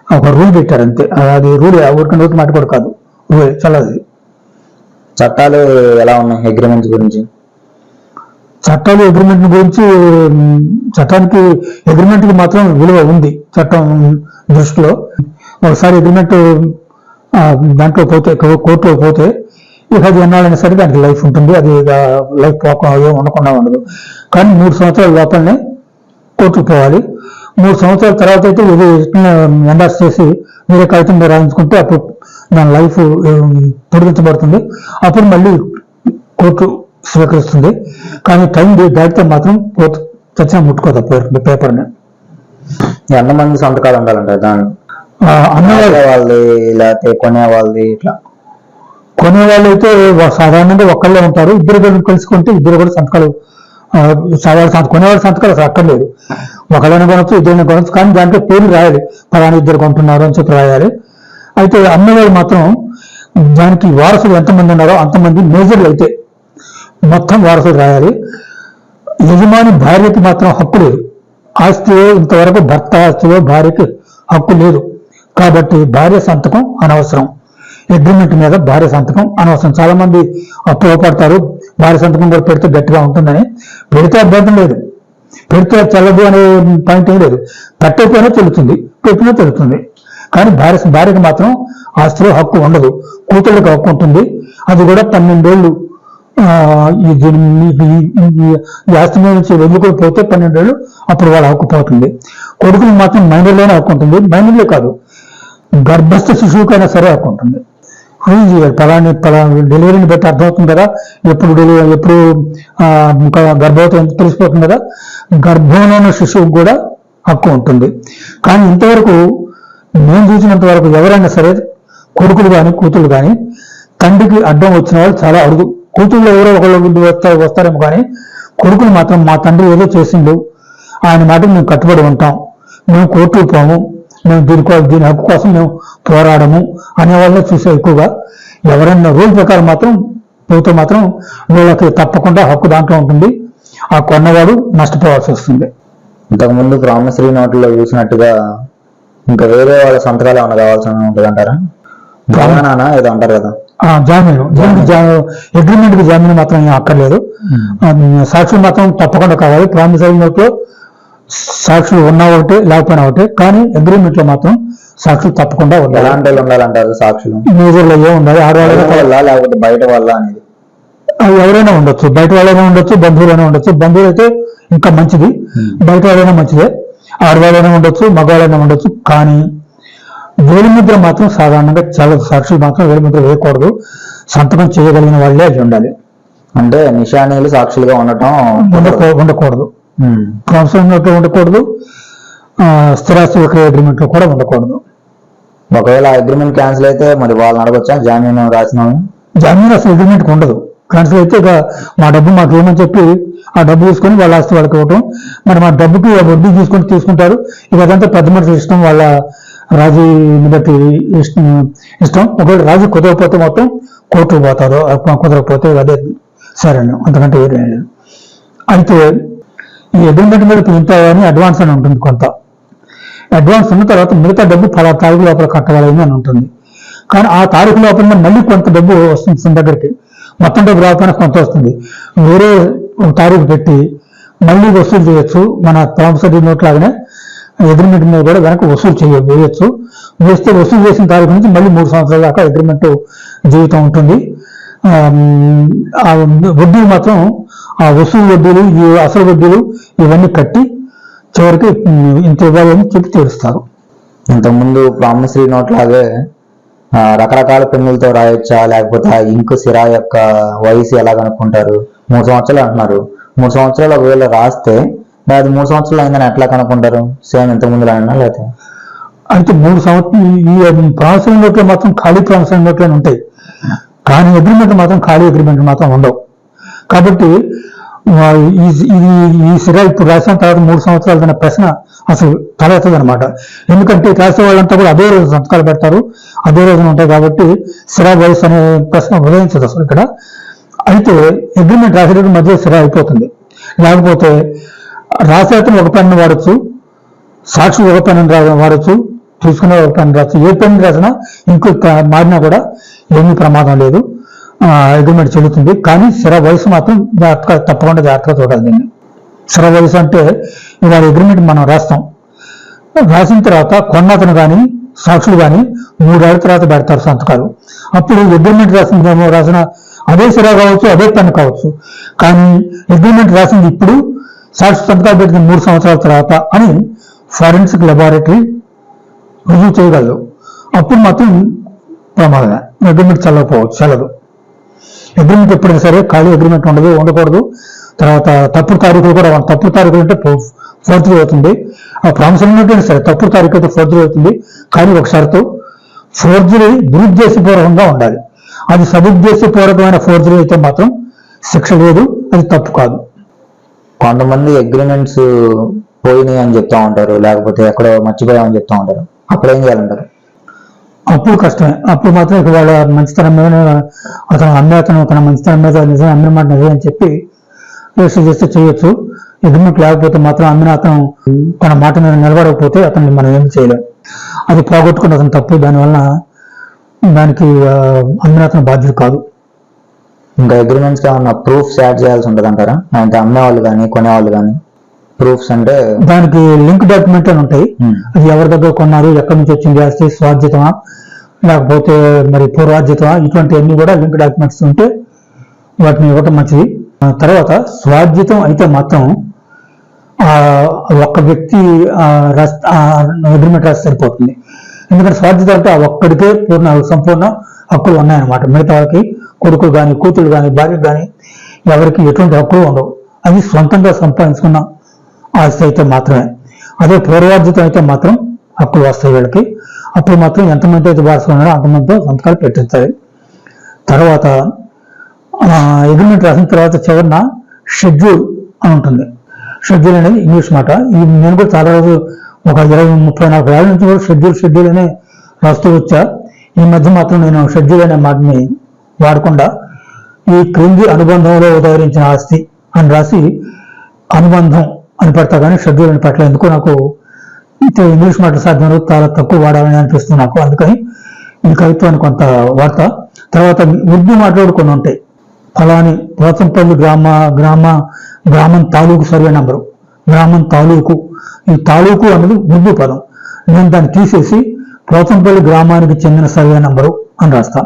ఒక రూల్ పెట్టారు అంతే. అది రూల్ ఊరికి నోటి మాట కూడా కాదు, రూల్ చల్లదు. చట్టాలు ఎలా ఉన్నాయి అగ్రిమెంట్స్ గురించి? చట్టాలు అగ్రిమెంట్ గురించి, చట్టానికి అగ్రిమెంట్కి మాత్రం విలువ ఉంది చట్టం దృష్టిలో. ఒకసారి అగ్రిమెంట్ దాంట్లో పోతే, కోర్టులో పోతే ఇక అది ఎన్నాళ్ళైనా సరే దానికి లైఫ్ ఉంటుంది. అది లైఫ్ ఏం ఉండకుండా ఉండదు. కానీ 3 సంవత్సరాల లోపలనే కోర్టుకు పోవాలి. 3 సంవత్సరాల తర్వాత అయితే ఇది ఎండార్స్ చేసి వేరే కాగితం రాయించుకుంటే అప్పుడు దాని లైఫ్ పొడిగించబడుతుంది. అప్పుడు మళ్ళీ కోర్టు స్వీకరిస్తుంది. కానీ టైం దాటితే మాత్రం కోర్టు చచ్చిన ముట్టుకోదు పేపర్ని. ఎంతమంది సంతకాలు ఉండాలంటారు దాన్ని? వాళ్ళది లేకపోతే కొనే వాళ్ళది? ఇట్లా కొనేవాళ్ళు అయితే సాధారణంగా ఒక్కళ్ళే ఉంటారు. ఇద్దరు కలుసుకుంటే ఇద్దరు కూడా సంతకాలు, కొనేవాళ్ళు సంతకాలు అసలు అక్కర్లేదు. ఒకళ్ళని కొనొచ్చు, ఇద్దరిని కొనొచ్చు, కానీ దాంట్లో పేరు రాయాలి, పలానా ఇద్దరు కొంటున్నారు అని చెప్పి రాయాలి. అయితే అమ్మేవాళ్ళు మాత్రం దానికి వారసులు ఎంతమంది ఉన్నారో అంతమంది మేజర్లు అయితే మొత్తం వారసులు రాయాలి. యజమాని భార్యకి మాత్రం హక్కు లేదు. ఆస్తిలో ఇంతవరకు భర్త ఆస్తిలో భార్యకి హక్కు లేదు. కాబట్టి భార్య సంతకం అనవసరం. అగ్రిమెంట్ మీద భార్య సంతకం అనవసరం. చాలా మంది అపోహపడతారు భార్య సంతకం కూడా పెడితే గట్టిగా ఉంటుందని. పెడితే అభ్యంతరం లేదు, పెడితే చల్లదు అనే పాయింట్ ఏం లేదు. పెట్టకపోయినా చెల్లుతుంది, పెట్టినా చెల్లుతుంది. కానీ భార్యకి మాత్రం ఆస్తిలో హక్కు ఉండదు. కూతుళ్ళకి హక్కు ఉంటుంది. అది కూడా 12 ఏళ్ళు ఈ ఆస్తి మీద నుంచి వదులుకొని పోతే 12 ఏళ్ళు అప్పుడు వాళ్ళ హక్కు పోతుంది. కొడుకులు మాత్రం మైనర్లోనే హక్కు ఉంటుంది. మైనర్లే కాదు, గర్భస్థ శిశువుకైనా సరే హక్కు ఉంటుంది. పలాని డెలివరీని బట్టి అర్థమవుతుంది కదా, ఎప్పుడు గర్భవతి తెలిసిపోతుంది కదా. గర్భంలో ఉన్న శిశువుకు కూడా హక్కు ఉంటుంది. కానీ ఇంతవరకు నేను చూసినంత వరకు ఎవరైనా సరే కొడుకులు కానీ కూతుళ్ళు కానీ తండ్రికి అడ్డం వచ్చిన వాళ్ళు చాలా అరుదు. కూతుళ్ళు ఎవరో ఒకళ్ళు వస్తారేమో, కానీ కొడుకులు మాత్రం మా తండ్రి ఏదో చేసిండు, ఆయన మాటకు మేము కట్టుబడి ఉంటాం, మేము కోర్టుకు పోము, మేము దీని హక్కు కోసం మేము పోరాడము అనేవాళ్ళని చూసే ఎక్కువగా. ఎవరైనా రూల్ ప్రకారం మాత్రం పోతే మాత్రం వీళ్ళకి తప్పకుండా హక్కు దాంట్లో ఉంటుంది. ఆ కొన్నవాడు నష్టపోవాల్సి వస్తుంది. ఇంతకుముందు ప్రామిసరీ నోట్లో చూసినట్టుగా ఇంకా వేరే వాళ్ళ సంతకాలు ఏమైనా కావాల్సి ఉంటుంది అంటారా? జామీనా ఏదో అంటారు కదా, జామీను. అగ్రిమెంట్ కి జామీను మాత్రం ఏం అక్కర్లేదు. సాక్షులు మాత్రం తప్పకుండా కావాలి. ప్రామిసరీ నోట్లో సాక్షులు ఉన్నా ఒకటే లేకపోయినా ఒకటే, కానీ అగ్రిమెంట్ లో మాత్రం సాక్షులు తప్పకుండా ఉండాలి. ఎలాంటి వాళ్ళు ఉండాలంటారు సాక్షులు? మేజర్లో ఏ ఉండాలి, ఆడవాళ్ళ లేకపోతే బయట వాళ్ళ అనేది? ఎవరైనా ఉండొచ్చు, బయట వాళ్ళైనా ఉండొచ్చు, బంధువులైనా ఉండొచ్చు. బంధువులు అయితే ఇంకా మంచిది, బయట వాళ్ళైనా మంచిదే. ఆడవాళ్ళైనా ఉండొచ్చు, మగవాళ్ళైనా ఉండొచ్చు. కానీ వేలిముద్ర మాత్రం సాధారణంగా చాలా సాక్షులు మాత్రం వేలిముద్ర వేయకూడదు, సంతకం చేయగలిగిన వాళ్ళే అయి ఉండాలి. అంటే నిషానీలు సాక్షులుగా ఉండటం ఉండకూడదు, ప్రామిసరీ నోట్లో ఉండకూడదు, స్థిరాస్తి విక్రయ అగ్రిమెంట్ లో కూడా ఉండకూడదు. ఒకవేళ అగ్రిమెంట్ క్యాన్సిల్ అయితే మరి వాళ్ళని అడగొచ్చా జామీన్ రాసిన వాళ్ళని? జామీన్ అసలు అగ్రిమెంట్ ఉండదు. క్యాన్సిల్ అయితే ఇక మా డబ్బు మాకు ఏమని చెప్పి ఆ డబ్బు తీసుకొని వాళ్ళ ఆస్తి వాళ్ళకి ఇవ్వటం, మరి మా డబ్బుకి వడ్డీ తీసుకుంటారు. ఇక అదంతా పెద్ద మనిషి ఇష్టం, వాళ్ళ రాజీని బట్టి ఇష్టం. ఒకవేళ రాజు కుదరకపోతే మొత్తం కోర్టుకు పోతారు, కుదరకపోతే అదే సరే, అంతకంటే ఏం లేదు. అయితే ఈ అగ్రిమెంట్ మీద ఇంత అని అడ్వాన్స్ అని ఉంటుంది, కొంత అడ్వాన్స్ ఉన్న తర్వాత మిగతా డబ్బు పలా తారీఖు లోపల కట్టగలిగింది అని ఉంటుంది. కానీ ఆ తారీఖు లోపల మళ్ళీ కొంత డబ్బు వస్తుంది తన దగ్గరికి, మొత్తం డబ్బు రాకపోయినా కొంత వస్తుంది. వేరే తారీఖు పెట్టి మళ్ళీ వసూలు చేయొచ్చు. మన ప్రామిసరీ నోట్ లాగానే అగ్రిమెంట్ మీద కూడా వెనక వసూలు వేయొచ్చు. వేస్తే వసూలు చేసిన తారీఖు నుంచి మళ్ళీ 3 సంవత్సరాల దాకా అగ్రిమెంట్ జీవితం ఉంటుంది. ఆ వడ్డీలు మాత్రం ఆ వసూలు వడ్డీలు, ఈ అసలు వడ్డీలు ఇవన్నీ కట్టి చివరికి ఇంత ఇవ్వాలని చెప్పి తీరుస్తారు. ఇంతకుముందు ప్రామిసరీ నోట్ లాగే రకరకాల పెన్నులతో రాయొచ్చా, లేకపోతే ఆ ఇంకు సిరా యొక్క వయసు ఎలా కనుక్కుంటారు? 3 సంవత్సరాలు అంటున్నారు. 3 సంవత్సరాలు ఒకవేళ రాస్తే అది 3 సంవత్సరాలు అయిందని ఎట్లా కనుక్కుంటారు? సేమ్ ఇంతకుముందు రాయనా లేకపోతే? అయితే 3 సంవత్సరాలు ఈ ప్రామిసరీ నోట్లు మాత్రం ఖాళీ ప్రామిసరీ నోట్లే ఉంటాయి, కానీ అగ్రిమెంట్ మాత్రం ఖాళీ అగ్రిమెంట్ మాత్రం ఉండవు. కాబట్టి ఈ సిరా ఇప్పుడు రాసిన తర్వాత 3 సంవత్సరాలు అనే ప్రశ్న అసలు తలెత్తదు అనమాట. ఎందుకంటే రాసే వాళ్ళంతా కూడా అదే రోజు సంతకాలు పెడతారు, అదే రోజున ఉంటాయి. కాబట్టి సిరా వయసు అనే ప్రశ్న ఉదయించదు అసలు ఇక్కడ. అయితే అగ్రిమెంట్ రాసేటప్పుడు మధ్య సిరా అయిపోతుంది. లేకపోతే రాసేతను ఒక పెన్ను వాడచ్చు, సాక్షి ఒక పెన్ను వాడచ్చు, తీసుకునే ఒక పెన్ను రావచ్చు. ఏ పెన్ను రాసినా ఇంకొక మారినా కూడా ఏమీ ప్రమాదం లేదు, అగ్రిమెంట్ చెల్లుతుంది. కానీ స్థిర వయసు మాత్రం తప్పకుండా జాగ్రత్తగా చూడాలి. దీన్ని స్థిర వయసు అంటే ఇవాళ అగ్రిమెంట్ మనం రాస్తాం, రాసిన తర్వాత కొన్నతను కానీ సాక్షులు కానీ 3 ఏళ్ల తర్వాత పెడతారు సంతకాలు. అప్పుడు అగ్రిమెంట్ రాసిన అదే సిరా కావచ్చు, అదే పెన్ను కావచ్చు. కానీ అగ్రిమెంట్ రాసింది ఇప్పుడు, సాక్షి సంతకాలు పెట్టిన 3 సంవత్సరాల తర్వాత అని ఫారెన్సిక్ లెబారెటరీ రుజువు చేయగలదు. అప్పుడు మాత్రం ప్రమాదమే, అగ్రిమెంట్ చెల్లదు. అగ్రిమెంట్ ఎప్పుడైనా సరే ఖాళీ అగ్రిమెంట్ ఉండకూడదు. తర్వాత తప్పుడు తారీఖులు కూడా, తప్పుడు తారీఖులు అంటే ఫోర్జరీ అవుతుంది. ఆ ప్రామిసరీ నోట్ అయినా సరే తప్పుడు తారీఖు అయితే ఫోర్జరీ అవుతుంది. కానీ ఒక షరతు, ఫోర్జరీ దురుద్దేశపూర్వకంగా ఉండాలి. అది సదుద్దేశపూర్వకమైన ఫోర్జరీ అయితే మాత్రం శిక్ష లేదు, అది తప్పు కాదు. కొంతమంది అగ్రిమెంట్స్ పోయినాయి అని చెప్తా ఉంటారు, లేకపోతే ఎక్కడో మర్చిపోయామని చెప్తా ఉంటారు. అప్పుడు ఏం చేయాలంటారు? అప్పుడు కష్టమే. అప్పుడు మాత్రం ఇక వాళ్ళ మంచితనం మీద, అతను తన మంచితనం మీద నిజం అమ్మిన మాట నిజం అని చెప్పి రిజిస్టర్ చేస్తే చేయొచ్చు. అగ్రిమెంట్ లేకపోతే మాత్రం అమ్మిన అతను తన మాట మీద నిలబడకపోతే అతన్ని మనం ఏమి చేయలేం. అది పోగొట్టుకుని అతను తప్పు, దానికి అమ్మిన అతను బాధ్యుడు కాదు. ఇంకా అగ్రిమెంట్స్ ఏమన్నా ప్రూఫ్స్ యాడ్ చేయాల్సి ఉంటుంది అంటారా? అంటే అమ్మేవాళ్ళు కానీ కొనేవాళ్ళు కానీ ప్రూఫ్స్ అంటే దానికి లింక్ డాక్యుమెంట్ అని ఉంటాయి. అది ఎవరి దగ్గర కొన్నారు, ఎక్కడి నుంచి వచ్చింది, ఆస్తి స్వార్జితమా లేకపోతే మరి పూర్వార్జితమా, ఇటువంటివన్నీ కూడా లింక్ డాక్యుమెంట్స్ ఉంటే వాటిని ఇవ్వటం మంచిది. తర్వాత స్వార్జితం అయితే మాత్రం ఒక్క వ్యక్తి అగ్రిమెంట్ రాసి సరిపోతుంది. ఎందుకంటే స్వార్జితం అంటే ఆ ఒక్కడికే సంపూర్ణ హక్కులు ఉన్నాయన్నమాట. మిగతా వాళ్ళకి కొడుకులు కానీ కూతురు కానీ భార్యకు కానీ ఎవరికి ఎటువంటి హక్కులు ఉండవు. అది సొంతంగా సంపాదించుకున్న ఆస్తి అయితే మాత్రమే. అదే పూర్వార్జితం అయితే మాత్రం హక్కులు వస్తాయి వీళ్ళకి. అప్పుడు మాత్రం ఎంతమంది అయితే వారసులు ఉన్నారో అంతమందితో సంతకాలు పెట్టించాలి. తర్వాత అగ్రిమెంట్ రాసిన తర్వాత చివరిన షెడ్యూల్ అని ఉంటుంది. షెడ్యూల్ అనేది ఇంగ్లీష్ మాట. నేను కూడా చాలా రోజు ఒక 20-30-40 ఏళ్ళ నుంచి కూడా షెడ్యూల్ అనే రాస్తూ వచ్చా. ఈ మధ్య మాత్రం నేను షెడ్యూల్ అనే మాటని వాడకుండా ఈ క్రింది అనుబంధంలో ఉదహరించిన ఆస్తి అని రాసి అనుబంధం అని పెడతా, కానీ షెడ్యూల్ అని పెట్టలేదు. ఎందుకో నాకు ఇంగ్లీష్ మాట సాధ్యం చాలా తక్కువ వాడాలని అనిపిస్తుంది నాకు. అందుకని ఈ కవిత్వాన్ని కొంత వాడతా. తర్వాత ఉర్దూ మాటలు కొన్ని ఉంటాయి. ఫలాని పోచంపల్లి గ్రామం తాలూకు సర్వే నంబరు, గ్రామం తాలూకు. ఈ తాలూకు అనేది ఉర్దూ పదం. నేను దాన్ని తీసేసి పోచంపల్లి గ్రామానికి చెందిన సర్వే నంబరు అని రాస్తా.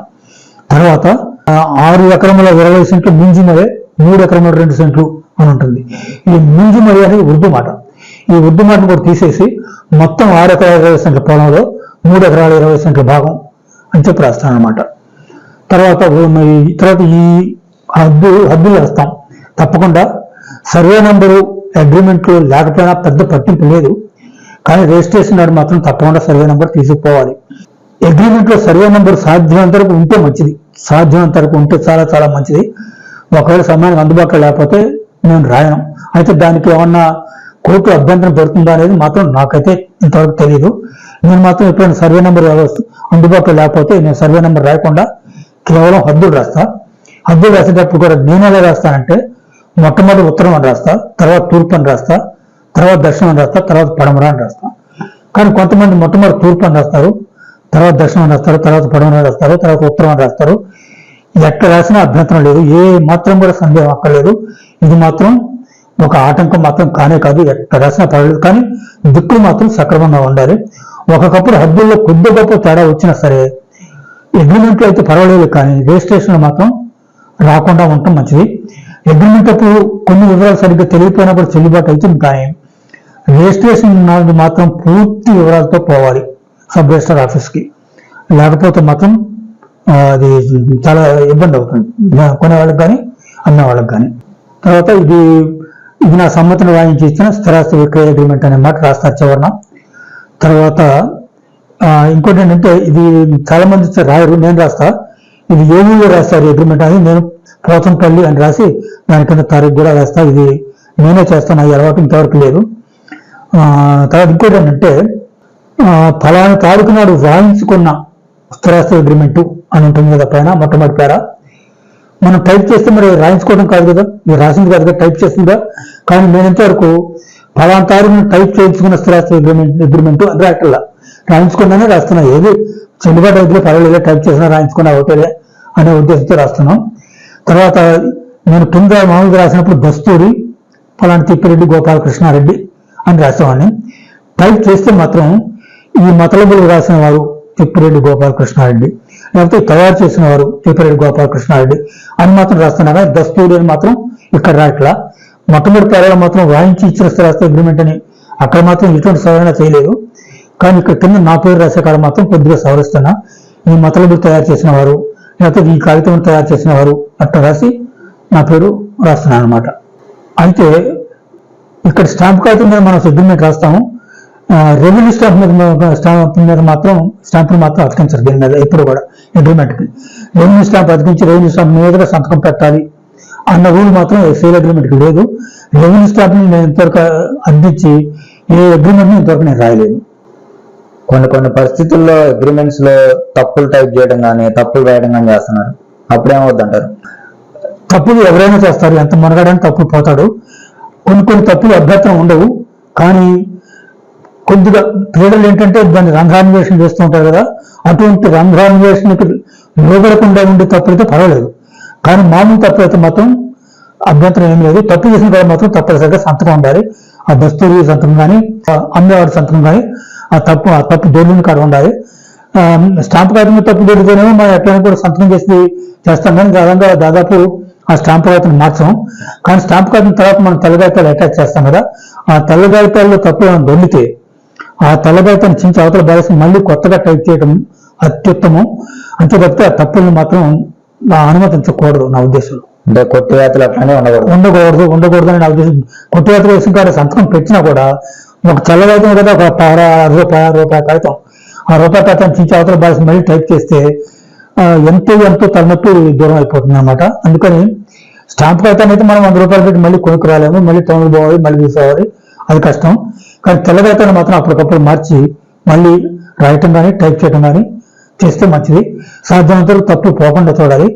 తర్వాత 6 ఎకరముల 20 సెంట్లు మింజిమరే 3 ఎకరముల 2 సెంట్లు అని ఉంటుంది. ఈ మింజిమరి అనేది ఉర్దూ మాట. ఈ ఉర్దూ మాటను కూడా తీసేసి మొత్తం 6 ఎకరాల 20 సెంట్ల పొలంలో 3 ఎకరాల 20 సెంట్ల భాగం అని చెప్పి రాస్తాను అనమాట. తర్వాత ఈ హద్దులు రాస్తాం. తప్పకుండా సర్వే నెంబరు అగ్రిమెంట్లు లేకపోయినా పెద్ద పట్టింపు లేదు, కానీ రిజిస్ట్రేషన్ నాడు మాత్రం తప్పకుండా సర్వే నెంబర్ తీసుకుపోవాలి. అగ్రిమెంట్లో సర్వే నెంబర్ సాధ్యమైనంత వరకు ఉంటే మంచిది, సాధ్యమైనంత వరకు ఉంటే చాలా చాలా మంచిది. ఒకవేళ సమయానికి అందుబాటులో లేకపోతే నేను రాయను. అయితే దానికి ఏమన్నా కోర్టు అభ్యంతరం పెడుతుందా అనేది మాత్రం నాకైతే ఇంతవరకు తెలియదు. నేను మాత్రం ఎప్పుడైనా సర్వే నెంబర్ అందుబాటులో లేకపోతే నేను సర్వే నెంబర్ రాయకుండా కేవలం హద్దులు రాస్తా. హద్దులు రాసేటప్పుడు కూడా నేను ఎలా రాస్తానంటే మొట్టమొదటి ఉత్తరం అని రాస్తా, తర్వాత తూర్పు అని రాస్తా, తర్వాత దక్షిణం అని రాస్తా, తర్వాత పడమర అని రాస్తా. కానీ కొంతమంది మొట్టమొదటి తూర్పు అని రాస్తారు, తర్వాత దక్షిణం అని రాస్తారు, తర్వాత పడమర అని రాస్తారు, తర్వాత ఉత్తరం అని రాస్తారు. ఎక్కడ రాసినా అభ్యంతరం లేదు, ఏ మాత్రం కూడా సందేహం అక్కర్లేదు. ఇది మాత్రం ఒక ఆటంకం మాత్రం కానే కాదు, ఎక్కడ రాసినా పర్వాలేదు. కానీ దిక్కులు మాత్రం సక్రమంగా ఉండాలి. ఒకప్పుడు హద్దుల్లో కొద్ది గొప్ప తేడా వచ్చినా సరే అగ్రిమెంట్లో అయితే పర్వాలేదు, కానీ రిజిస్ట్రేషన్ మాత్రం రాకుండా ఉండటం మంచిది. అగ్రిమెంట్ అప్పుడు కొన్ని వివరాలు సరిగ్గా తెలియకపోయినప్పుడు చెల్లుబాటు అవుతుంది, కానీ రిజిస్ట్రేషన్ నాడు మాత్రం పూర్తి వివరాలతో పోవాలి సబ్ రిజిస్టర్ ఆఫీస్కి. లేకపోతే మాత్రం అది చాలా ఇబ్బంది అవుతుంది కొనేవాళ్ళకి కానీ అమ్మేవాళ్ళకి కానీ. తర్వాత ఇది నా సమ్మతిని వాయించి ఇచ్చిన స్థిరాస్తి విక్రయ అగ్రిమెంట్ అనే మాట రాస్తారు చివరన. తర్వాత ఇంకోటి ఏంటంటే ఇది చాలా మంది రాయరు, నేను రాస్తా. ఇది ఏ ఊళ్ళో రాస్తారు అగ్రిమెంట్ అని నేను పోతంపల్లి అని రాసి దాని కింద తారీఖు కూడా రాస్తా. ఇది నేనే చేస్తాను, ఈ అలవాటు ఇంతవరకు లేదు. తర్వాత ఇంకోటి ఏంటంటే ఫలానా తారీఖు నాడు రాయించుకున్న స్థిరాస్తి అగ్రిమెంటు అని ఉంటుంది కదా పైన మొట్టమొదటి పేర. మనం టైప్ చేస్తే మరి రాయించుకోవడం కాదు కదా, మీరు రాసింది కాదు కదా, టైప్ చేసిందిగా. కానీ నేను ఇంతవరకు ఫలానా తారీఖును టైప్ చేయించుకున్న స్థిరాస్తి అగ్రిమెంటు అని రాయట్లా, రాయించుకున్నానే రాస్తున్నా. ఏది చెల్లుబాటు అయితే పర్వాలేదు, టైప్ చేసినా రాయించుకున్నా ఒకటే అనే ఉద్దేశంతో రాస్తున్నాం. తర్వాత నేను కింద మామూలుగా రాసినప్పుడు దస్తూరి ఫలానా తిప్పిరెడ్డి గోపాలకృష్ణారెడ్డి అని రాసేవాడిని. టైప్ చేస్తే మాత్రం ఈ మతలబులు రాసిన వారు తిప్పిరెడ్డి గోపాలకృష్ణారెడ్డి, లేకపోతే తయారు చేసిన వారు తిప్పిరెడ్డి గోపాలకృష్ణారెడ్డి అని మాత్రం రాస్తున్నా. దస్తూరి అని మాత్రం ఇక్కడ రాయట్లా. మొట్టమొదటి పేరాలో మాత్రం వాయించి ఇచ్చిన స్థిరాస్తి అగ్రిమెంట్ అని అక్కడ మాత్రం ఎటువంటి సవరణ చేయలేదు. కానీ ఇక్కడ కింద నా పేరు రాసే కాడ మాత్రం కొద్దిగా సవరిస్తున్నా. ఈ మతలబులు తయారు చేసిన వారు, లేకపోతే ఈ కాగితం తయారు చేసిన వారు అట్లా రాసి నా పేరు రాస్తున్నాను అనమాట. అయితే ఇక్కడ స్టాంప్ కాగితం మీద మనం అగ్రిమెంట్ రాస్తాము. రెవెన్యూ స్టాంప్ మాత్రం స్టాంపులు మాత్రం అతికించారు దీని మీద ఎప్పుడు కూడా. అగ్రిమెంట్కి రెవెన్యూ స్టాంప్ అతికించి రెవెన్యూ స్టాంప్ మీదుగా సంతకం పెట్టాలి అన్న రూల్ మాత్రం సేల్ అగ్రిమెంట్కి లేదు. రెవెన్యూ స్టాంప్ని నేను ఇంతవరకు అందించి ఏ అగ్రిమెంట్ని ఇంతవరకు నేను రాయలేదు. కొన్ని పరిస్థితుల్లో అగ్రిమెంట్స్ లో తప్పులు టైప్ చేయడం కానీ తప్పులు రాయడం కానీ చేస్తున్నారు, అప్పుడేమవుద్ది అంటారు? తప్పులు ఎవరైనా చేస్తారు, ఎంత మనగాడని తప్పులు పోతాడు. కొన్ని తప్పులు అభ్యంతరం ఉండవు, కానీ కొద్దిగా క్రీడలు ఏంటంటే దాన్ని రంధ్రాన్వేషణ చేస్తూ ఉంటారు కదా, అటువంటి రంధ్రాన్వేషణకి లోబడకుండా ఉండే తప్పులైతే పర్వాలేదు. కానీ మామూలు తప్పు అయితే మాత్రం అభ్యంతరం ఏం లేదు. తప్పు చేసిన కూడా మాత్రం తప్పనిసరిగా సంతకం ఉండాలి. ఆ దస్తూరి సంతకం కానీ అమ్మేవాడి సంతకం కానీ ఆ తప్పు దొరికిన కాడ ఉండాలి. స్టాంప్ కాగితం తప్పు దొరికితేనేమో మనం ఎట్లయినా కూడా సంతకం చేస్తాం, కానీ దాదాపు ఆ స్టాంప్ కాగితం మార్చాం. కానీ స్టాంప్ కాగితం తర్వాత మనం తెల్లగాయితాలు అటాచ్ చేస్తాం కదా, ఆ తెల్లగాయితాల్లో తప్పు ఏమైనా దొరికితే ఆ తెల్లగాయితాన్ని చించి అవతల బారేసి మళ్ళీ కొత్తగా టైప్ చేయడం అత్యుత్తమం. అంతే తప్పితే ఆ తప్పుల్ని మాత్రం అనుమతించకూడదు నా ఉద్దేశంలో. అంటే కొట్టివేతలు అట్లానే ఉండకూడదు అని నా ఉద్దేశం. కొట్టివేతలు వేసిన కాడ సంతకం పెట్టినా కూడా ఒక తెల్లగాయితం కదా, ఒక రూపాయి కాగితం, ఆ రూపాయి కాగితం చించి అవతల బారేసి మళ్ళీ టైప్ చేస్తే ఎంతో తలనొప్పి దూరం అయిపోతుంది అనమాట. అందుకని స్టాంప్ కాగితాన్ని అయితే మనం 100 రూపాయలు పెట్టి మళ్ళీ కొనుక్కు రాలేము, మళ్ళీ టౌన్ పోవాలి, మళ్ళీ తీసుకోవాలి, అది కష్టం. కానీ తెల్లగాయితాన్ని మాత్రం అప్పటికప్పుడు మార్చి మళ్ళీ రాయటం కానీ టైప్ చేయడం కానీ చేస్తే మంచిది. సాధ్యమైనంత వరకు తప్పు పోకుండా చూడాలి.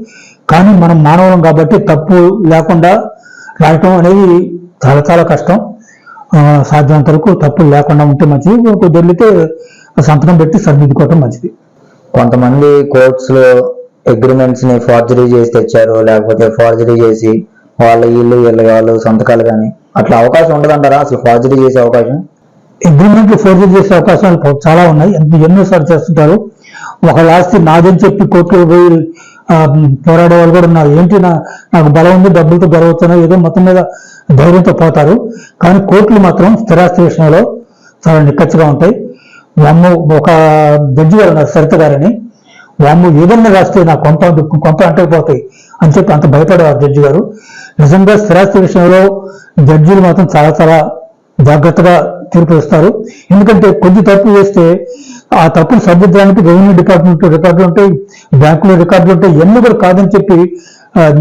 కానీ మనం మానవులం కాబట్టి తప్పు లేకుండా రాయటం అనేది చాలా చాలా కష్టం. సాధ్యమైనంత వరకు తప్పులు లేకుండా ఉంటే మంచిది. దొరికితే సంతకం పెట్టి సరిదిద్దుకోవటం మంచిది. కొంతమంది కోర్ట్స్ లో అగ్రిమెంట్స్ ని ఫార్జరీ చేసి తెచ్చారు, లేకపోతే ఫార్జరీ చేసి వీళ్ళు సంతకాలు కానీ అట్లా అవకాశం ఉండదంటారా? అసలు ఫార్జరీ చేసే అవకాశం, అగ్రిమెంట్లు ఫోర్జరీ చేసే అవకాశాలు చాలా ఉన్నాయి. ఎన్నోసార్లు చేస్తుంటారు. ఒక ఆస్తి నాదని చెప్పి కోర్టులో పోయి పోరాడే వాళ్ళు కూడా ఉన్నారు. ఏంటి నాకు బలం ఉంది, డబ్బులతో గెలవచ్చునో ఏదో మొత్తం మీద ధైర్యంతో పోతారు. కానీ కోర్టులు మాత్రం స్థిరాస్తి విషయంలో చాలా నిక్కచ్చిగా ఉంటాయి. వామ్మ ఒక జడ్జి గారు ఉన్నారు సరిత గారని, వామ్మ ఏదన్నా రాస్తే నా కొంప అంటకపోతాయి అని చెప్పి అంత భయపడేవారు జడ్జి గారు. నిజంగా స్థిరాస్తి విషయంలో జడ్జిలు మాత్రం చాలా చాలా జాగ్రత్తగా తీర్పు ఇస్తారు. ఎందుకంటే కొద్ది తప్పు చేస్తే ఆ తప్పును సరిదిద్దడానికి రెవెన్యూ డిపార్ట్మెంట్ రికార్డులు ఉంటాయి, బ్యాంకులో రికార్డులు ఉంటాయి, ఎన్ని కూడా కాదని చెప్పి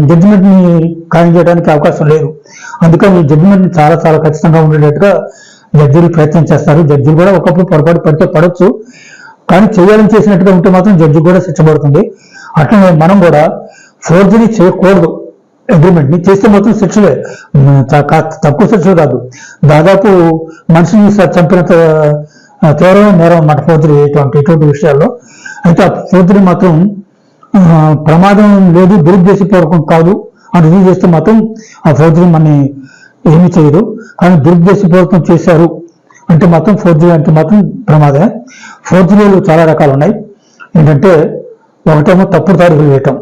జడ్జిమెంట్ ని ఖాయం చేయడానికి అవకాశం లేదు. అందుకని జడ్జిమెంట్ ని చాలా చాలా ఖచ్చితంగా ఉండేటట్టుగా జడ్జిలు ప్రయత్నం చేస్తారు. జడ్జిలు కూడా ఒకప్పుడు పొరపాటు పడితే పడవచ్చు, కానీ చేయాలని చేసినట్టుగా ఉంటే మాత్రం జడ్జి కూడా శిక్ష పడుతుంది. అట్లనే మనం కూడా ఫోర్జరీ చేయకూడదు. అగ్రిమెంట్ ని చేస్తే మాత్రం శిక్షలే, తక్కువ శిక్షలు కాదు, దాదాపు మనిషిని చంపినంత తీవ్రమైన నేరం అన్నమాట ఫోర్జరీ ఇటువంటి విషయాల్లో. అయితే ఆ ఫోర్జరీ మాత్రం ప్రమాదం లేదు, దురుద్దేశపూర్వకం కాదు అని రుజువు చేస్తే మాత్రం ఆ ఫోర్జరీ మనని ఏమీ చేయదు. కానీ దురుద్దేశపూర్వకం చేశారు అంటే మాత్రం ఫోర్జరీ అంటే మాత్రం ప్రమాదమే. ఫోర్జరీలు చాలా రకాలు ఉన్నాయి. ఏంటంటే ఒకటేమో తప్పుడు తారీఖులు వేయటం,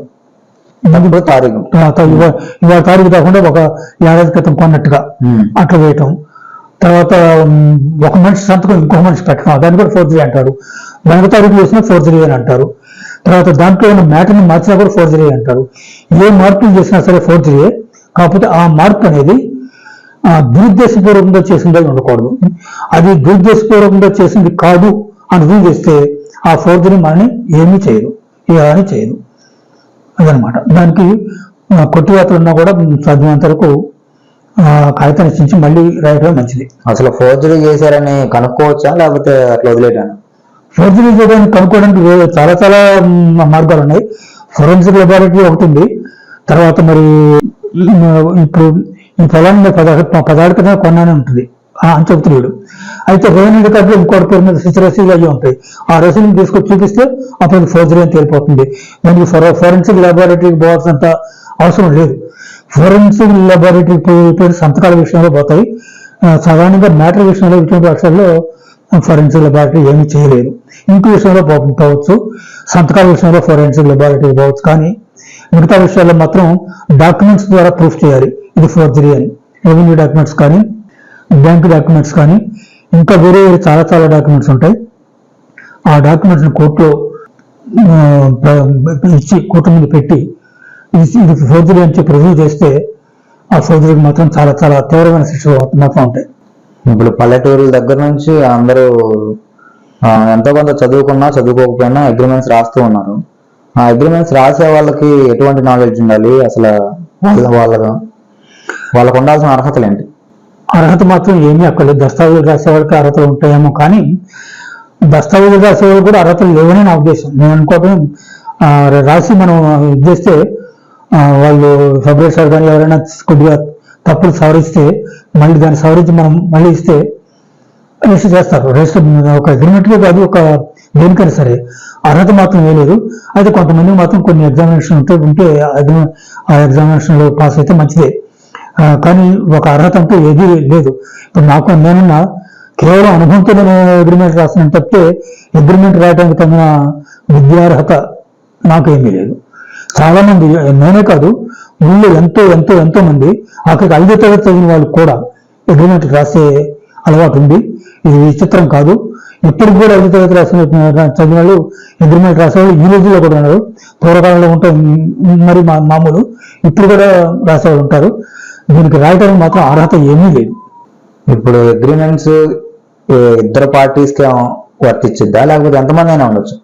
ఇవాళ తారీఖు కాకుండా ఒక ఏడాది క్రితం కొన్నట్టుగా అట్లా వేయటం. తర్వాత ఒక మనిషి సంతకం ఇంకొక మనిషి పెట్టడం, దాన్ని కూడా ఫోర్జరీ అంటారు. వెనక తారీఖు వేసినా ఫోర్జరీ అని అంటారు. తర్వాత దాంట్లో ఉన్న మ్యాటర్ని మార్చినా కూడా ఫోర్జరీ అంటారు. ఏ మార్పులు చేసినా సరే ఫోర్జరీయే. కాకపోతే ఆ మార్పు అనేది దురుద్దేశపూర్వకంగా చేసిందే ఉండకూడదు. అది దురుద్దేశపూర్వకంగా చేసింది కాదు అని రుజువు చేస్తే ఆ ఫోర్జరీ మనని ఏమీ చేయదు, ఏమీ చేయదు. అదనమాట. దానికి కొట్టివేతలు ఉన్నా కూడా సాధ్యమైనంత వరకు కాగితాన్ని ఇచ్చి మళ్ళీ రాయటమే మంచిది. అసలు ఫోర్జరీ చేశారని కనుక్కోవచ్చా, లేకపోతే అట్లా వదిలేటాను? ఫోర్జరీ చేయడానికి కనుక్కోవడానికి చాలా చాలా మార్గాలు ఉన్నాయి. ఫోరెన్సిక్ లెబారెటరీ ఒకటి ఉంది. తర్వాత మరి ఇప్పుడు ఈ పొలాన్ని 10 కింద కొన్నానే ఉంటుంది అని చెబుతున్నాడు. అయితే రెవెన్యూ రికార్డులో ఇంకోటి పేరు మీద స్విచ్ రసీదులు అయ్యి ఉంటాయి. ఆ రసీదుని తీసుకొచ్చి చూపిస్తే అప్పుడు ఫోర్జరీ అని తేలిపోతుంది. దానికి ఫోరెన్సిక్ లెబారెటరీకి పోవాల్సినంత అవసరం లేదు. ఫోరెన్సిక్ లెబారెటరీ పేరు సంతకాల విషయంలో పోతాయి. సాధారణంగా మ్యాటర్ విషయంలో ఇటువంటి వర్షాల్లో ఫోరెన్సిక్ లెబారెటరీ ఏమీ చేయలేదు. ఇంకో విషయంలో పోవచ్చు, సంతకాల విషయంలో ఫోరెన్సిక్ లెబారెటరీ పోవచ్చు. కానీ మిగతా విషయాల్లో మాత్రం డాక్యుమెంట్స్ ద్వారా ప్రూఫ్ చేయాలి ఇది ఫోర్జరీ అని. రెవెన్యూ డాక్యుమెంట్స్ కానీ, బ్యాంక్ డాక్యుమెంట్స్ కానీ, ఇంకా వేరే చాలా చాలా డాక్యుమెంట్స్ ఉంటాయి. ఆ డాక్యుమెంట్స్ని కోర్టులో ఇచ్చి కోర్టు ముందు పెట్టి ఇది ఫోర్జరీ అని చెప్పి రుజువు చేస్తే ఆ ఫోర్జరీకి మాత్రం చాలా చాలా తీవ్రమైన శిక్షలు మాత్రం ఉంటాయి. ఇప్పుడు పల్లెటూరుల దగ్గర నుంచి అందరూ ఎంతో కొంత చదువుకున్నా చదువుకోకపోయినా అగ్రిమెంట్స్ రాస్తూ ఉన్నారు. ఆ అగ్రిమెంట్స్ రాసే వాళ్ళకి ఎటువంటి నాలెడ్జ్ ఉండాలి? అసలు వాళ్ళకు ఉండాల్సిన అర్హతలు ఏంటి? అర్హత మాత్రం ఏమీ అక్కర్లేదు. దస్తావేజులు రాసే వాళ్ళకి అర్హతలు ఉంటాయేమో, కానీ దస్తావేజులు రాసే వాళ్ళు కూడా అర్హతలు లేవని నా ఉద్దేశం. నేను అనుకోవటం రాసి మనం ఇది చేస్తే వాళ్ళు సపరేట్ సార్ కానీ ఎవరైనా కొద్దిగా తప్పులు సవరిస్తే మళ్ళీ దాన్ని సవరించి మనం మళ్ళీ ఇస్తే రిజిస్టర్ చేస్తారు. రిజిస్టర్ ఒక అగ్రిమెంట్గా కాదు, ఒక దేనికైనా సరే అర్హత మాత్రం వేయలేదు. అయితే కొంతమందికి మాత్రం కొన్ని ఎగ్జామినేషన్ ఉంటే ఆ ఎగ్జామినేషన్లో పాస్ అయితే మంచిదే. కానీ ఒక అర్హత అంటూ ఏదీ లేదు. ఇప్పుడు నేనున్నా కేవలం అనుభవంతో నేను అగ్రిమెంట్ రాస్తున్నాను తప్పితే అగ్రిమెంట్ రాయడానికి తగిన విద్యార్హత నాకు ఏమీ లేదు. చాలా మంది, నేనే కాదు, ఊళ్ళో ఎంతో ఎంతో ఎంతో మంది అక్కడికి 5వ తరగతి చదివిన వాళ్ళు కూడా అగ్రిమెంట్ రాసే అలవాటు ఉంది. ఇది విచిత్రం కాదు. ఇప్పటికి కూడా 5వ తరగతి చదివిన వాళ్ళు అగ్రిమెంట్ రాసేవాళ్ళు ఈ రోజుల్లో కూడా ఉన్నారు. పూర్వకాలంలో ఉంటే మరి మామూలు, ఇప్పుడు కూడా రాసేవాళ్ళు ఉంటారు. దీనికి రాయడానికి మాత్రం అర్హత ఏమీ లేదు. ఇప్పుడు అగ్రిమెంట్స్ ఇద్దరు పార్టీస్ కి వర్తించిద్దా, లేకపోతే ఎంతమంది అయినా ఉండొచ్చు?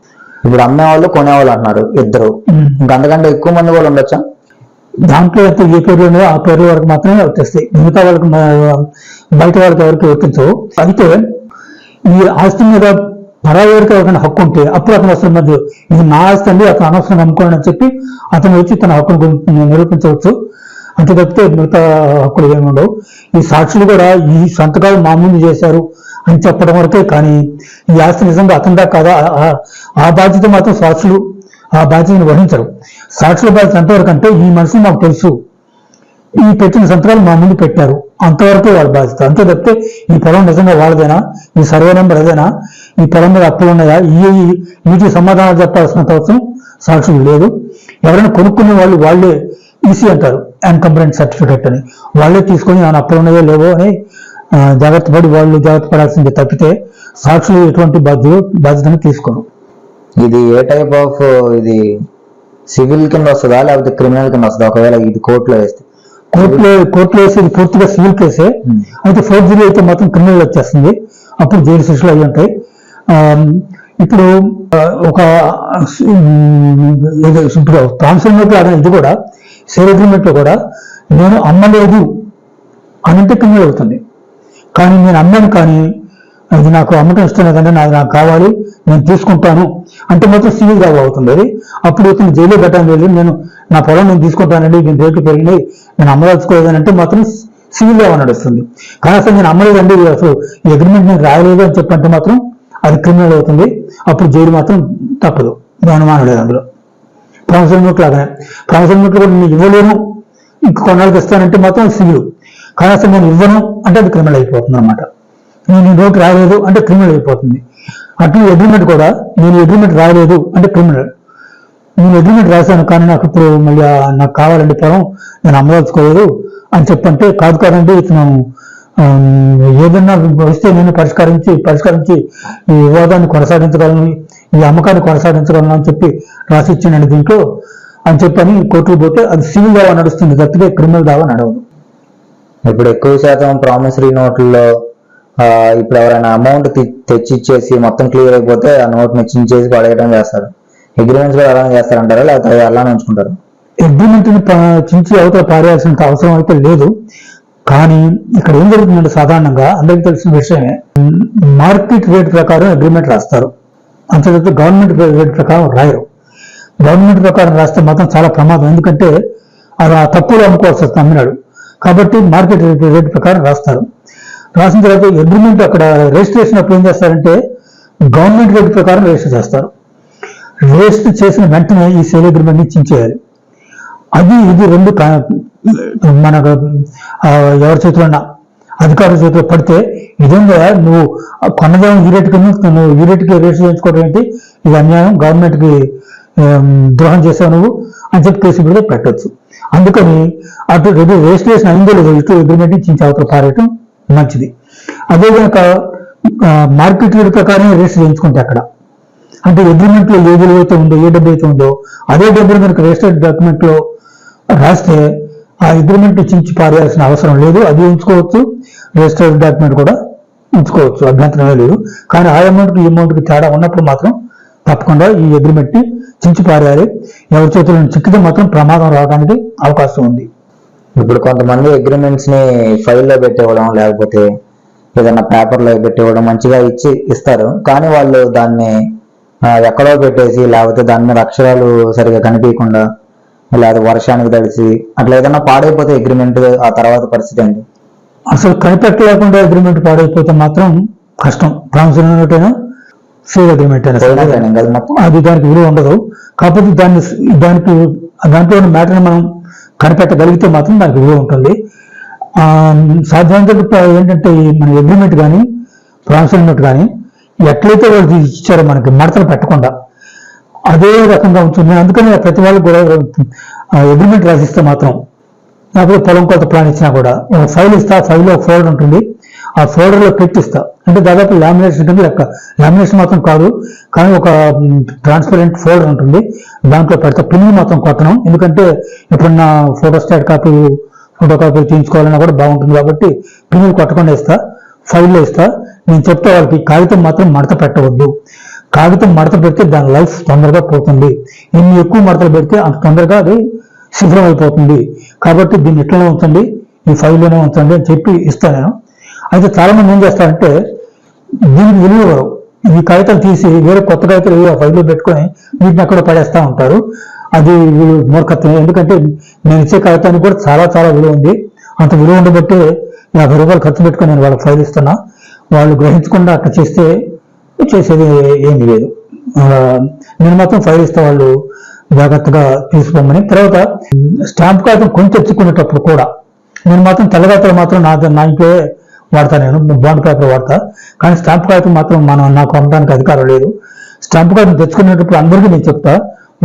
ఇప్పుడు అమ్మేవాళ్ళు కొనేవాళ్ళు అంటున్నారు ఇద్దరు, ఇంకా అంతకంటే ఎక్కువ మంది కూడా ఉండొచ్చా? దాంట్లో అయితే ఏ పేర్లు ఉన్నాయో ఆ పేర్ల వరకు మాత్రమే వర్తిస్తాయి. మిగతా వాళ్ళకి బయట వాళ్ళకి ఎవరికి వర్తించవు. అయితే ఈ ఆస్తి మీద పరాయికి ఎవరికైనా హక్కు ఉంటే అప్పుడు అతను అసలు మధ్య ఇది నా ఆస్తి అండి, అతను అనవసరం అమ్ముకోండి అని చెప్పి అతను వచ్చి తన హక్కును నిరూపించవచ్చు. అంతే తప్పితే మిగతా హక్కులు ఏమి ఉండవు. ఈ సాక్షులు కూడా ఈ సంతకాలు మా ముందు చేశారు అని చెప్పడం వరకే, కానీ ఈ ఆస్తి నిజంగా అతనిదా కాదా ఆ బాధ్యత మాత్రం సాక్షులు ఆ బాధ్యతను వహించరు. సాక్షుల బాధ్యత ఎంతవరకు అంటే ఈ మనిషి మాకు తెలుసు, ఈ పెట్టిన సంతకాలు మా ముందు పెట్టారు, అంతవరకే వాళ్ళ బాధ్యత. అంతే తప్పితే ఈ పొలం నిజంగా వాళ్ళదేనా, ఈ సర్వే నెంబర్ అదేనా, ఈ పొలం మీద అప్పులు ఉన్నాయా, వీటికి సమాధానాలు చెప్పాల్సినంత అవసరం సాక్షులు లేదు. ఎవరైనా కొనుక్కునే వాళ్ళు వాళ్ళే ఈసీ అంటారు, ఎన్కంబరెంట్ సర్టిఫికెట్ అని, వాళ్ళే తీసుకొని ఆయన అప్పులు ఉన్నాయో లేవో అని జాగ్రత్త పడి వాళ్ళు జాగ్రత్త పడాల్సిందే తప్పితే సాక్షులు ఎటువంటి బాధ్యతను తీసుకోరు. ఇది ఏ టైప్ ఆఫ్ ఇది సివిల్ కింద వస్తుందా లేకపోతే క్రిమినల్ కింద వస్తుందా ఒకవేళ ఇది కోర్టులో వేస్తే? కోర్టులో వేసి ఇది పూర్తిగా సివిల్ కేసే. అయితే ఫోర్జరీ అయితే మాత్రం క్రిమినల్ వచ్చేస్తుంది, అప్పుడు జైలు శిక్షలు అయి ఉంటాయి. ఇప్పుడు ఒక ఇప్పుడు ట్రాన్స్ఫర్మేట్ లాగా ఇది కూడా సేల్ అగ్రిమెంట్ లో కూడా నేను అమ్మలేదు అనంటే క్రిమినల్ అవుతుంది. కానీ నేను అమ్మాను కానీ అది నాకు అమ్మటం ఇష్టం లేదంటే నాకు కావాలి నేను తీసుకుంటాను అంటే మాత్రం సివిల్ దావా అవుతుంది. అది అప్పుడు ఇతను జైలు కట్టాలని వెళ్ళి నేను నా పొలం నేను తీసుకుంటానండి, దీని రేట్లు పెరిగినాయి, నేను అమ్మదలుచుకోలేదని అంటే మాత్రం సివిల్ దావా నడుస్తుంది. కానీ అసలు నేను అమ్మలేదండి, అసలు ఈ అగ్రిమెంట్ నేను రాయలేదు అని చెప్పంటే మాత్రం అది క్రిమినల్ అవుతుంది. అప్పుడు జైలు మాత్రం తప్పదు, అనుమానం లేదు అందులో. ప్రామిసరీ నోట్ లాగానే ప్రామిసరీ నోట్లు కూడా నేను ఇవ్వలేను ఇంక కొన్నాళ్ళకి ఇస్తానంటే మాత్రం సివిల్, కానీ అసలు నేను ఇవ్వను అంటే అది క్రిమినల్ అయిపోతుంది అనమాట. నేను ఈ నోట్ రాయలేదు అంటే క్రిమినల్ అయిపోతుంది. అటు అగ్రిమెంట్ కూడా నేను అగ్రిమెంట్ రాయలేదు అంటే క్రిమినల్. నేను అగ్రిమెంట్ రాశాను కానీ నాకు ఇప్పుడు మళ్ళీ నాకు కావాలండి పొలం, నేను అమ్మదలుచుకోలేదు అని చెప్పంటే కాదు కాదండి ఇతను ఏదన్నా వస్తే నేను పరిష్కరించి ఈ వివాదాన్ని కొనసాగించగలను, ఈ అమ్మకాన్ని కొనసాగించగలను అని చెప్పి రాసి ఇచ్చానండి దీంట్లో అని చెప్పని కోర్టుకు పోతే అది సివిల్ దావా నడుస్తుంది తప్పితే క్రిమినల్ దావా నడవదు. ఇప్పుడు ఎక్కువ శాతం ప్రామిసరీ నోట్లలో ఇప్పుడు ఎవరైనా అమౌంట్ తెచ్చిచ్చేసి మొత్తం క్లియర్ అయిపోతే ఆ నోట్ ని చించేసి పడేయడం చేస్తారు. అగ్రిమెంట్స్ కూడా అలానే చేస్తారంటారా లేకపోతే అలానే ఉంచుకుంటారు? అగ్రిమెంట్ ని చించి అవతల పారేయాల్సిన అవసరం అయితే లేదు. కానీ ఇక్కడ ఏం జరుగుతుందంటే సాధారణంగా అందరికీ తెలిసిన విషయమే, మార్కెట్ రేట్ ప్రకారం అగ్రిమెంట్ రాస్తారు, అంతేకాదు గవర్నమెంట్ రేట్ ప్రకారం రాయరు. గవర్నమెంట్ ప్రకారం రాస్తే మాత్రం చాలా ప్రమాదం, ఎందుకంటే అది ఆ తక్కువలో అమ్ముకోవాల్సి వస్తుంది అమ్మినాడు. కాబట్టి మార్కెట్ రేట్ ప్రకారం రాస్తారు. రాసిన తర్వాత అగ్రిమెంట్ అక్కడ రిజిస్ట్రేషన్ అప్పుడు ఏం చేస్తారంటే గవర్నమెంట్ రేట్ ప్రకారం రిజిస్టర్ చేస్తారు. రిజిస్టర్ చేసిన వెంటనే ఈ సేల్ అగ్రిమెంట్ ని చించేయాలి. అది ఇది రెండు మన ఎవరి చేతిలో ఉన్న అధికారుల చేతిలో పడితే ఇదేంగా నువ్వు కొన్నదేమో ఈ రేటుకి నువ్వు ఈ రేటుకి రిజిస్టర్ చేయించుకోవడం ఏంటి, ఇది అన్యాయం, గవర్నమెంట్ కి ద్రోహం చేసావు నువ్వు అని చెప్పి కేసు పెడితే పెట్టచ్చు. అందుకని అటు రిజిస్ట్రేషన్ అయిందో లేదో ఇటు అగ్రిమెంట్ చించి అవతల పారేయటం మంచిది. అదే కనుక మార్కెట్ రేట్ ప్రకారం రిజిస్టర్ చేయించుకుంటే అక్కడ అంటే అగ్రిమెంట్ లో ఏ విలువ అయితే ఉందో ఏ డబ్బు అయితే ఉందో అదే డబ్బులు కనుక రిజిస్టర్డ్ డాక్యుమెంట్ లో రాస్తే ఆ అగ్రిమెంట్ చించి పారేయాల్సిన అవసరం లేదు, అది ఉంచుకోవచ్చు. రిజిస్టర్డ్ డాక్యుమెంట్ కూడా ఉంచుకోవచ్చు, అభ్యంతరమే లేదు. కానీ ఆ అమౌంట్ కి ఈ అమౌంట్ కి తేడా ఉన్నప్పుడు మాత్రం తప్పకుండా ఈ అగ్రిమెంట్ ని చించి పారేయాలి. ఎవరి చేతుల్లో చిక్కితే మాత్రం ప్రమాదం రావడానికి అవకాశం ఉంది. ఇప్పుడు కొంతమంది అగ్రిమెంట్స్ ని ఫైల్లో పెట్టివ్వడం లేకపోతే ఏదైనా పేపర్లో పెట్టివ్వడం మంచిగా ఇస్తారు, కానీ వాళ్ళు దాన్ని ఎక్కడో పెట్టేసి లేకపోతే దాని మీద అక్షరాలు సరిగా కనిపించకుండా లేదా వర్షానికి తడిసి అట్లా ఏదైనా పాడైపోతే అగ్రిమెంట్ ఆ తర్వాత పరిస్థితి ఏంటి? అసలు కనిపెట్టలేకుండా అగ్రిమెంట్ పాడైపోతే మాత్రం కష్టం. ప్రామిసరీ నోట్ అయినా సేల్ అగ్రిమెంట్ అయినా అది దానికి విలువ ఉండదు. కాకపోతే దాంట్లో ఉన్న మ్యాటర్ని మనం కనిపెట్టగలిగితే మాత్రం దానికి విలువ ఉంటుంది. సాధారణంగా ఏంటంటే మన అగ్రిమెంట్ కానీ ప్రామిసరీ నోట్ కానీ ఎట్లయితే వాళ్ళు ఇచ్చారో మనకి మడతలు పెట్టకుండా అదే రకంగా ఉంటుంది. అందుకని ప్రతి వాళ్ళు కూడా అగ్రిమెంట్ రాసిస్తే మాత్రం నాకు పొలం కొత్త ప్లాన్ ఇచ్చినా కూడా ఒక ఫైల్ ఇస్తా, ఫైల్లో ఒక ఫోల్డర్ ఉంటుంది, ఆ ఫోల్డర్లో పెట్టిస్తా. అంటే దాదాపు లామినేషన్ ఉంటుంది లెక్క. లామినేషన్ మాత్రం కాదు కానీ ఒక ట్రాన్స్పరెంట్ ఫోల్డర్ ఉంటుంది, దాంట్లో పెడతా. పిన్ మాత్రం కొట్టడం, ఎందుకంటే ఎప్పుడన్నా ఫోటో కాపీలు తీయించుకోవాలన్నా కూడా బాగుంటుంది కాబట్టి పిన్నులు కొట్టకుండా ఇస్తా, ఫైల్లో ఇస్తా. నేను చెప్తే వాళ్ళకి కాగితం మాత్రం మడత పెట్టవద్దు. కాగితం మడత పెడితే దాని లైఫ్ తొందరగా పోతుంది. ఎన్ని ఎక్కువ మడతలు పెడితే అంత తొందరగా అది శిథిలం అయిపోతుంది. కాబట్టి దీన్ని ఇట్లనే ఉంచండి, ఈ ఫైల్లోనే ఉంచండి అని చెప్పి ఇస్తాను నేను. అయితే చాలా మంది ఏం చేస్తారంటే దీనికి విలువ ఈ కాగితాలు తీసి వేరే కొత్త కాగితాలు ఆ ఫైల్లో పెట్టుకొని వీటిని అక్కడ పడేస్తూ ఉంటారు. అది మూర్ఖత్వం. ఎందుకంటే నేను ఇచ్చే కాగితానికి కూడా చాలా చాలా విలువ ఉంది. అంత విలువ ఉండబట్టే 50 రూపాయలు ఖర్చు పెట్టుకొని నేను వాళ్ళకి ఫైల్ ఇస్తున్నా. వాళ్ళు గ్రహించకుండా అట్లా చేస్తే చేసేది ఏమీ లేదు. నేను మాత్రం ఫైల్ ఇస్తే వాళ్ళు జాగ్రత్తగా తీసుకోమని. తర్వాత స్టాంప్ కాగితం కొంచెం తెచ్చుకునేటప్పుడు కూడా నేను మాత్రం తెల్లగాతలు మాత్రం నా ఇంట్లో వాడతా, నేను బాండ్ పేపర్ వాడతా. కానీ స్టాంప్ కాగితం మాత్రం నాకు అమ్మడానికి అధికారం లేదు. స్టాంప్ కాగితం తెచ్చుకునేటప్పుడు అందరికీ నేను చెప్తా,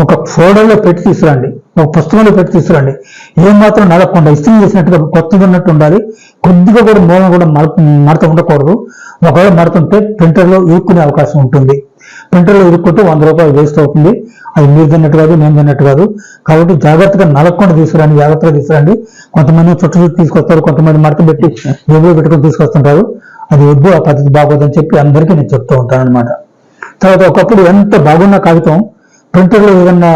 ఒక ఫోల్డర్లో పెట్టి తీసుకురండి. ఒక పుస్తకంలో పెట్టి తీసుకురండి. ఏం మాత్రం నలగకుండా ఇస్త్రీ చేసినట్టుగా కొత్తగా ఉన్నట్టు ఉండాలి. కొద్దిగా కూడా మూలం కూడా మడత ఉండకూడదు. ఒకవేళ మడతుంటే ప్రింటర్లో ఇరుక్కునే అవకాశం ఉంటుంది. ప్రింటర్లో ఇరుక్కుంటే 100 రూపాయలు వేస్ట్ అవుతుంది. అది మీరు తిన్నట్టు కాదు, నేను తిన్నట్టు కాదు. కాబట్టి జాగ్రత్తగా నలగకుండా తీసుకురండి, జాగ్రత్తగా తీసుకురండి. కొంతమంది చుట్టూ తీసుకొస్తారు, కొంతమంది మడత పెట్టి జేబులో పెట్టుకొని తీసుకొస్తుంటారు. అది వద్దు, ఆ పద్ధతి బాగోదని చెప్పి అందరికీ నేను చెప్తూ ఉంటాను అనమాట. తర్వాత ఒకప్పుడు ఎంత బాగున్న కాగితం ప్రింటర్లో ఏదన్నా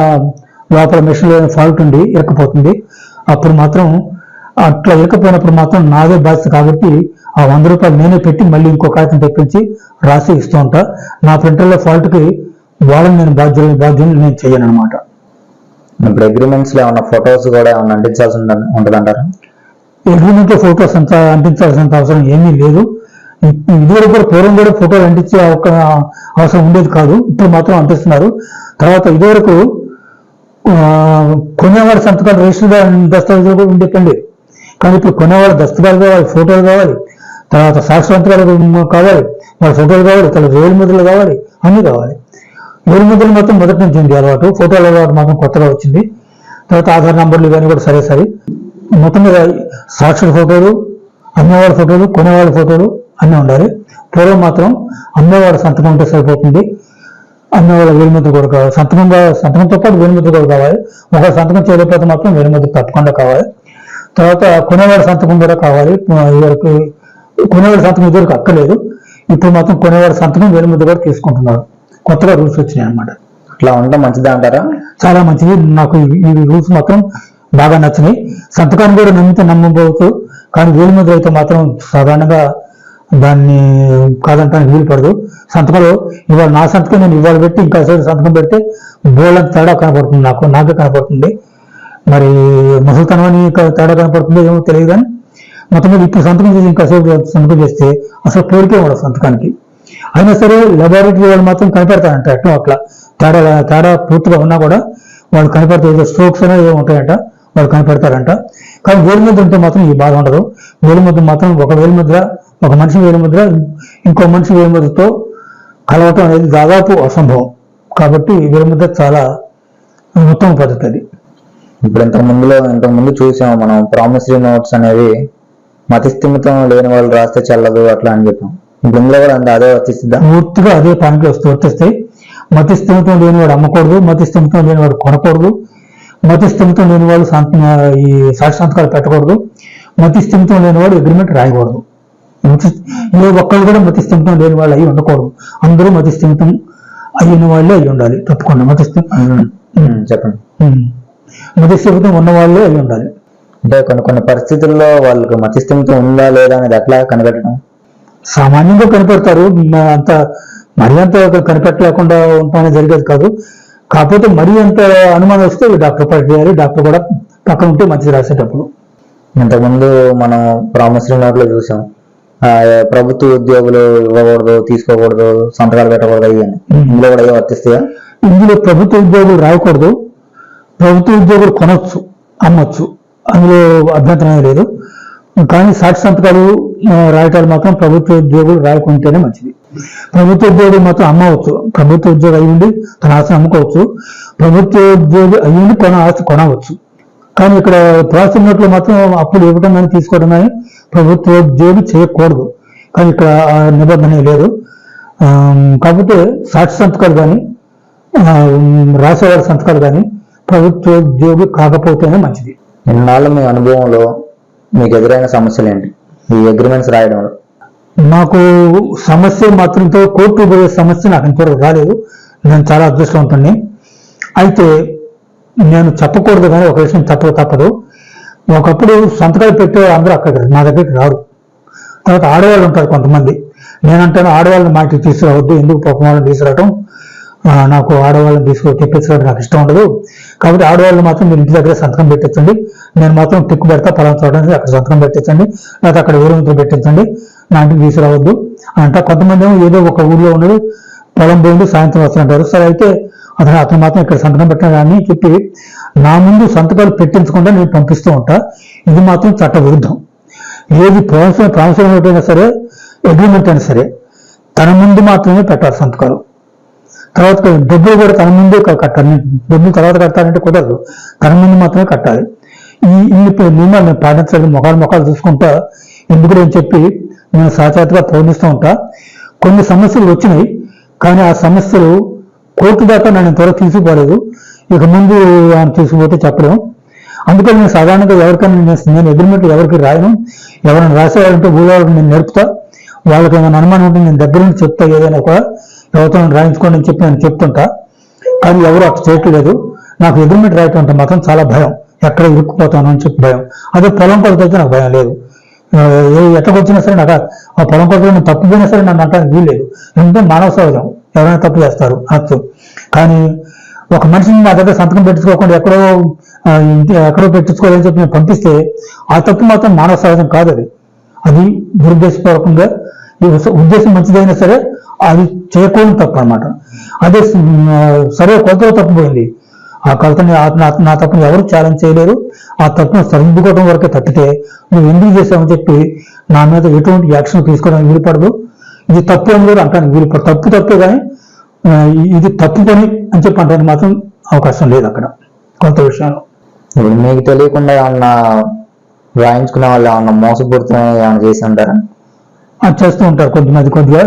లోపల మెషిన్లో ఏదైనా ఫాల్ట్ ఉండి ఇరకపోతుంది. అప్పుడు మాత్రం అట్లా ఇరకపోయినప్పుడు మాత్రం నాదే బాధ్యత కాబట్టి ఆ 100 రూపాయలు నేనే పెట్టి మళ్ళీ ఇంకో కాగితం తెప్పించి రాసి ఇస్తూ ఉంటా. నా ప్రింటర్లో ఫాల్ట్కి వాళ్ళని నేను బాధ్యులు నేను చెయ్యను అనమాట. ఇప్పుడు అగ్రిమెంట్స్ లో ఏమన్నా ఫొటోస్ కూడా ఏమన్నా అంటించాల్సి ఉంటుందంటారా? అగ్రిమెంట్ లో ఫొటోస్ అంత అంటించాల్సినంత అవసరం ఏమీ లేదు. ఇదివరకు కూడా పూర్వం కూడా ఫోటోలు అంటించే ఒక అవసరం ఉండేది కాదు. ఇప్పుడు మాత్రం అంటిస్తున్నారు. తర్వాత ఇదివరకు కొనేవాడి సంతకాలు రిజిస్టర్ దస్తావేజులు కూడా ఉండేటండి. కానీ ఇప్పుడు కొనేవాళ్ళ దస్తకాలు కావాలి, ఫోటోలు కావాలి, తర్వాత సాక్షి సంతకాలు కావాలి, వాళ్ళ ఫోటోలు కావాలి, తర్వాత వేలు ముద్రలు కావాలి, అన్నీ కావాలి. వేలు ముద్రలు మాత్రం మొదటి నుంచి ఉంది అలవాటు, ఫోటోల అలవాటు మాత్రం కొత్తగా వచ్చింది. తర్వాత ఆధార్ నంబర్లు ఇవన్నీ కూడా సరే మొత్తం మీద సాక్షుల ఫోటోలు, అమ్మేవాళ్ళ ఫోటోలు, కొనేవాళ్ళ ఫోటోలు అన్నీ ఉండాలి. పూర్వం మాత్రం అమ్మేవాళ్ళ సంతకం ఉంటే సరిపోతుంది. అమ్మేవాళ్ళ వేలిముద్ర కూడా కావాలి. సంతకంతో పాటు వేలిముద్ర కూడా కావాలి. ఒక సంతకం చేయలేకపోతే మాత్రం వేలిముద్ర తప్పకుండా కావాలి. తర్వాత కొనేవాళ్ళ సంతకం కూడా కావాలి. కొనేవాళ్ళ సంతకం ఇదివరకు అక్కర్లేదు. ఇప్పుడు మాత్రం కొనేవాళ్ళ సంతకం వేలిముద్ర కూడా తీసుకుంటున్నారు. కొత్తగా రూల్స్ వచ్చినాయి అన్నమాట. అట్లా ఉండడం మంచిదే అంటారా? చాలా మంచిది. నాకు ఈ రూల్స్ మాత్రం బాగా నచ్చినాయి. సంతకాన్ని కూడా నమ్మితే నమ్మబోతు, కానీ వేలిముద్ర అయితే మాత్రం సాధారణంగా దాన్ని కాదంటానికి వీలు పడదు. సంతకంలో ఇవాళ నా సంతకం నేను ఇవాళ పెట్టి ఇంకా సంతకం పెడితే బోళ్ళంత తేడా కనపడుతుంది, నాకే కనపడుతుంది. మరి ముసలితనం అని తేడా కనపడుతుందో ఏమో తెలియదు. కానీ మొత్తం మీద ఇప్పుడు సంతకం చేసి ఇంకా సంతకం చేస్తే అసలు పోలికే ఉండదు సంతకానికి. అయినా సరే లెబారెటరీ వాళ్ళు మాత్రం కనిపెడతారంట. ఎట్లా అట్లా తేడా పూర్తిగా ఉన్నా కూడా వాళ్ళు కనిపెడతారు. స్ట్రోక్స్ అనేవి ఏమి ఉంటాయంట, వాళ్ళు కనిపెడతారంట. కానీ వేలిముద్ర ఉంటే మాత్రం ఈ బాధ ఉండదు. వేలిముద్ర మాత్రం ఒక మనిషి వేలిముద్ర ఇంకో మనిషి వేలిముద్రతో కలవటం అనేది దాదాపు అసంభవం. కాబట్టి వేలిముద్ర చాలా ఉత్తమ పద్ధతి అది. ఇప్పుడు ఇంతకుముందు చూసాం మనం ప్రామిసరీ నోట్స్ అనేవి మతిస్థిమితం లేని వాళ్ళు రాస్తే చెల్లదు అట్లా అని చెప్పాం. ఇప్పుడు ఇందులో కూడా అదే వర్తిస్తుందా? పూర్తిగా అదే పాయింట్లు వర్తిస్తాయి. మతిస్థిమితం లేనివాడు అమ్మకూడదు, మతిస్థిమితం లేనివాడు కొనకూడదు, మతిస్థిమితం లేనివాడు ఈ సాక్షి సంతకాలు పెట్టకూడదు, మతిస్థిమితం లేనివాడు అగ్రిమెంట్ రాయకూడదు. ఏ ఒక్కళ్ళు కూడా మతిస్థిమితం లేని వాళ్ళు అయి ఉండకూడదు. అందరూ మతిస్థిమితం అయిన వాళ్ళే అయి ఉండాలి. తప్పకుండా చెప్పండి. మతిస్థిమితం ఉన్న వాళ్ళే అయి ఉండాలి. అంటే కొన్ని పరిస్థితుల్లో వాళ్ళకి మతిస్థిమితం ఉందా లేదా అనేది ఎట్లా కనిపెట్టడం? సామాన్యంగా కనిపెడతారు. మరీ అంత కనిపెట్టలేకుండా ఉంటానే జరిగేది కాదు. కాకపోతే మరీ అంత అనుమానం వస్తే డాక్టర్ పట్టేయాలి. డాక్టర్ కూడా పక్కన ఉంటే మంచిది రాసేటప్పుడు. ఇంతకుముందు మనం ప్రామిసరీ నోట్లో చూసాం, ప్రభుత్వ ఉద్యోగులు ఇవ్వకూడదు, తీసుకోకూడదు, సంతకాలు పెట్టకూడదు అయ్యి అని. ఇందులో కూడా అయ్యే వర్తిస్తాయా? ఇందులో ప్రభుత్వ ఉద్యోగులు రాయకూడదు, ప్రభుత్వ ఉద్యోగులు కొనవచ్చు, అమ్మొచ్చు, అందులో అభ్యంతరం లేదు. కానీ సాక్షి సంతకాలు రాయటాలు మాత్రం ప్రభుత్వ ఉద్యోగులు రాయకుంటేనే మంచిది. ప్రభుత్వ ఉద్యోగులు మాత్రం అమ్మవచ్చు. ప్రభుత్వ ఉద్యోగి అయి ఉండి తన ఆస్తిని అమ్ముకోవచ్చు, ప్రభుత్వ ఉద్యోగి అయి ఉండి ఆస్తి కొనవచ్చు. కానీ ఇక్కడ ప్రాసెస్ నోట్లో మాత్రం అప్పులు ఇవ్వడం కానీ తీసుకోవడం కానీ ప్రభుత్వ ఉద్యోగి చేయకూడదు. కానీ ఇక్కడ ఆ నిబంధన లేదు. కాకపోతే సాక్షి సంతకాలు కానీ రాసేవారి సంతకాలు కానీ ప్రభుత్వ ఉద్యోగి కాకపోతేనే మంచిది. ఇన్నాళ్ళు మీ అనుభవంలో మీకు ఎదురైన సమస్యలు ఏంటి ఈ అగ్రిమెంట్స్ రాయడంలో? నాకు సమస్య మాత్రంతో కోర్టు పోయే సమస్య నాకు ఇంతవరకు రాలేదు. నేను చాలా అదృష్టవంతుణ్ణి. అయితే నేను చెప్పకూడదు కానీ ఒక విషయం తప్పదు. ఒకప్పుడు సంతకాలు పెట్టే అందరూ అక్కడ నా దగ్గరికి రారు. తర్వాత ఆడవాళ్ళు ఉంటారు కొంతమంది. నేనంటాను ఆడవాళ్ళని మా ఇంటికి తీసుకురావద్దు, ఎందుకు పాపం వాళ్ళని తీసుకురావటం, నాకు ఆడవాళ్ళని తెప్పించడం నాకు ఇష్టం ఉండదు. కాబట్టి ఆడవాళ్ళు మాత్రం మీరు ఇంటి దగ్గర సంతకం పెట్టించండి, నేను మాత్రం టిక్కు పెడతా పలానా చూడండి, అక్కడ సంతకం పెట్టించండి, లేకపోతే అక్కడ వేరే పెట్టించండి, నా ఇంటికి తీసుకురావద్దు అంట. కొంతమంది ఏమో ఏదో ఒక ఊర్లో ఉన్నాడు, పొలం పోయింది, సాయంత్రం వస్తుంటారు. సరే అయితే అతను మాత్రం ఇక్కడ సంతకం పెట్టాను అని చెప్పి నా ముందు సంతకాలు పెట్టించకుండా నేను పంపిస్తూ ఉంటా. ఇది మాత్రం చట్ట విరుద్ధం. ఏది ప్రామిసరీ నోట్ అయినా సరే, అగ్రిమెంట్ అయినా సరే తన ముందు మాత్రమే పెట్టాలి సంతకాలు. తర్వాత డబ్బులు కూడా తన ముందే కట్టాలి. డబ్బులు తర్వాత కట్టాలంటే కుదరదు, తన ముందు మాత్రమే కట్టాలి. ఇన్ని నియమాలు నేను పాటించాలి. మొఖాలు చూసుకుంటా ఎందుకు అని చెప్పి నేను సాచాతగా ప్రవర్తిస్తూ ఉంటా. కొన్ని సమస్యలు వచ్చినాయి, కానీ ఆ సమస్యలు కోర్టు దాకా నన్ను త్వరగా తీసుకుపోలేదు. ఇక ముందు ఆయన తీసుకుపోతే చెప్పలేము. అందుకని నేను సాధారణంగా ఎవరికైనా నేను అగ్రిమెంట్ ఎవరికి రాయను. ఎవరైనా రాసేవాళ్ళంటే ఊళ్ళకి నేను నేర్పుతా. వాళ్ళకి ఏమైనా అనుమానం ఉంటే నేను దగ్గర నుంచి చెప్తా. ఏదైనా కూడా ఎవరితో రాయించుకోండి అని చెప్పి నేను చెప్తుంటా. కానీ ఎవరు అట్లా చేయట్లేదు. నాకు అగ్రిమెంట్ రాయటం అంటే మాత్రం చాలా భయం. ఎక్కడ ఇరుక్కుపోతాను అని చెప్పి భయం. అదే పొలం కొరకు అయితే నాకు భయం లేదు. ఎక్కడికొచ్చినా సరే నాకు ఆ పొలం కొరకు నేను తప్పిపోయినా సరే నన్ను అంటానికి వీల్లేదు. ఎందుకంటే మానవ సహజం, ఎవరైనా తప్పు చేస్తారు అనొచ్చు. కానీ ఒక మనిషిని నా దగ్గర సంతకం పెట్టించుకోకుండా ఎక్కడో పెట్టించుకోవాలని చెప్పి నేను పంపిస్తే ఆ తప్పు మాత్రం మానవ సహజం కాదు. అది దురుద్దేశపూర్వకంగా ఉద్దేశం మంచిదైనా సరే అది చేయకూడదు తప్పు అనమాట. అదే సరే కొలతలో తప్పిపోయింది. ఆ కొలతని నా తప్పుని ఎవరు ఛాలెంజ్ చేయలేరు. ఆ తప్పును సరిదిద్దుకోవడం వరకే తప్పితే నువ్వు ఎందుకు చేసావని చెప్పి నా మీద ఎటువంటి యాక్షన్ తీసుకోవడానికి వీలుపడదు. ఇది తప్పు అని కూడా అంటానికి వీలుపడదు. తప్పే కానీ ఇది తప్పు పని అని చెప్పి అంటానికి మాత్రం అవకాశం లేదు అక్కడ కొంత విషయాలు. ఇప్పుడు మీకు తెలియకుండా ఏమన్నా రాయించుకునే వాళ్ళు ఏమన్నా మోసపడుతున్నా ఏమన్నా చేసి ఉంటారా? అది చేస్తూ ఉంటారు కొంతమంది. కొద్దిగా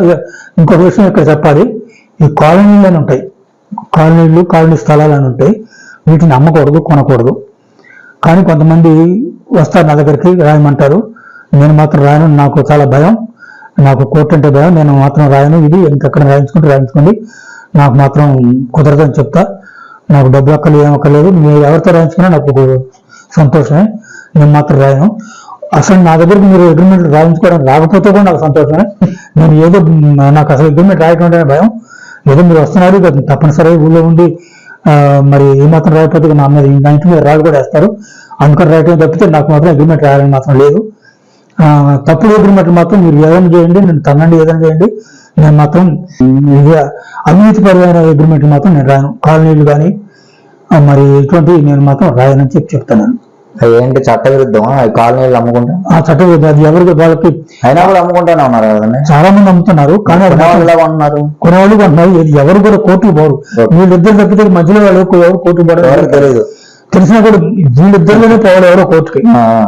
ఇంకొక విషయం ఇక్కడ చెప్పాలి. ఈ కాలనీలు అని ఉంటాయి, కాలనీ స్థలాలు అని ఉంటాయి. వీటిని అమ్మకూడదు, కొనకూడదు. కానీ కొంతమంది వస్తారు నా దగ్గరికి, రాయమంటారు. నేను మాత్రం రాయను. నాకు చాలా భయం. నాకు కోర్టు అంటే భయం. నేను మాత్రం రాయను. ఇది ఇంకెక్కడ రాయించుకోండి, నాకు మాత్రం కుదరదని చెప్తా. నాకు డబ్బులు ఏమక్కర్లేదు. మీరు ఎవరితో రాయించుకున్నా నాకు సంతోషమే. నేను మాత్రం రాయను. అసలు నా దగ్గరికి మీరు అగ్రిమెంట్ రాయించుకోవడానికి రాకపోతే కూడా నాకు సంతోషమే. నేను ఏదో నాకు అసలు అగ్రిమెంట్ రాయటం అంటే భయం. ఏదో మీరు వస్తున్నారు తప్పనిసరిగా ఊళ్ళో ఉండి మరి ఏమాత్రం రాయకపోతే నా మీద ఇంటి మీద రాళ్ళు కూడా వేస్తారు. అందుకని రాయటం తప్పితే నాకు మాత్రం అగ్రిమెంట్ రాయాలని మాత్రం లేదు. తప్పుడు అగ్రిమెంట్ మాత్రం మీరు ఏదైనా చేయండి, నేను తనండి ఏదైనా చేయండి, నేను మాత్రం అవినీతిపరమైన అగ్రిమెంట్ మాత్రం నేను రాయను. కాలనీలు కానీ మరి ఇటువంటివి నేను మాత్రం రాయనని చెప్తాను. ఏంటి చట్ట విరుద్ధం కాలనీలు అమ్ముకుంటా? ఆ చట్ట విరుద్ధం. అది ఎవరికి వాళ్ళకి అయినా కూడా అమ్ముకుంటానే ఉన్నారు కదండి. చాలా మంది అమ్ముతున్నారు. కానీ కొనేవాళ్ళు కొంటున్నారు. ఎవరు కూడా కోర్టుకు పోరు. వీళ్ళిద్దరు తప్పితే మధ్యలో వాళ్ళు ఎవరు కోర్టుకు పోవడం తెలియదు. తెలిసినా కూడా వీళ్ళిద్దరిలోనే పోవాలి ఎవరో కోర్టుకి.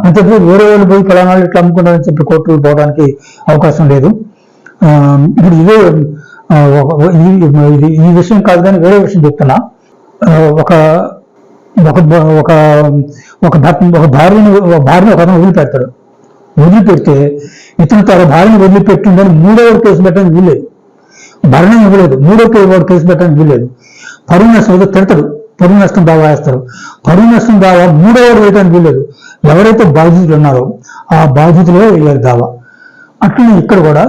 అంతే వేరే వాళ్ళు పోయి ఫలానా ఇట్లా అమ్ముకుంటారని చెప్పి కోర్టుకు పోవడానికి అవకాశం లేదు. ఇప్పుడు ఇదే ఈ విషయం కాదు కానీ వేరే విషయం చెప్తున్నా. ఒక భార్యని ఒక అతను వదిలిపెడతాడు. వదిలిపెడితే ఇతను తన భార్యను వదిలిపెట్టిందని మూడోవాడు కేసు పెట్టడానికి వీల్లేదు. భరణం ఇవ్వలేదు, మూడో కేసు పెట్టడానికి వీల్లేదు. పరువు నష్టం ఏదో తిడతాడు, పరువు నష్టం దావా వేస్తారు. పరువు నష్టం దావా మూడోవాడు వేయడానికి వీల్లేదు. ఎవరైతే బాధితులు ఉన్నారో ఆ బాధితులే వేయాలి దావా. అట్లనే ఇక్కడ కూడా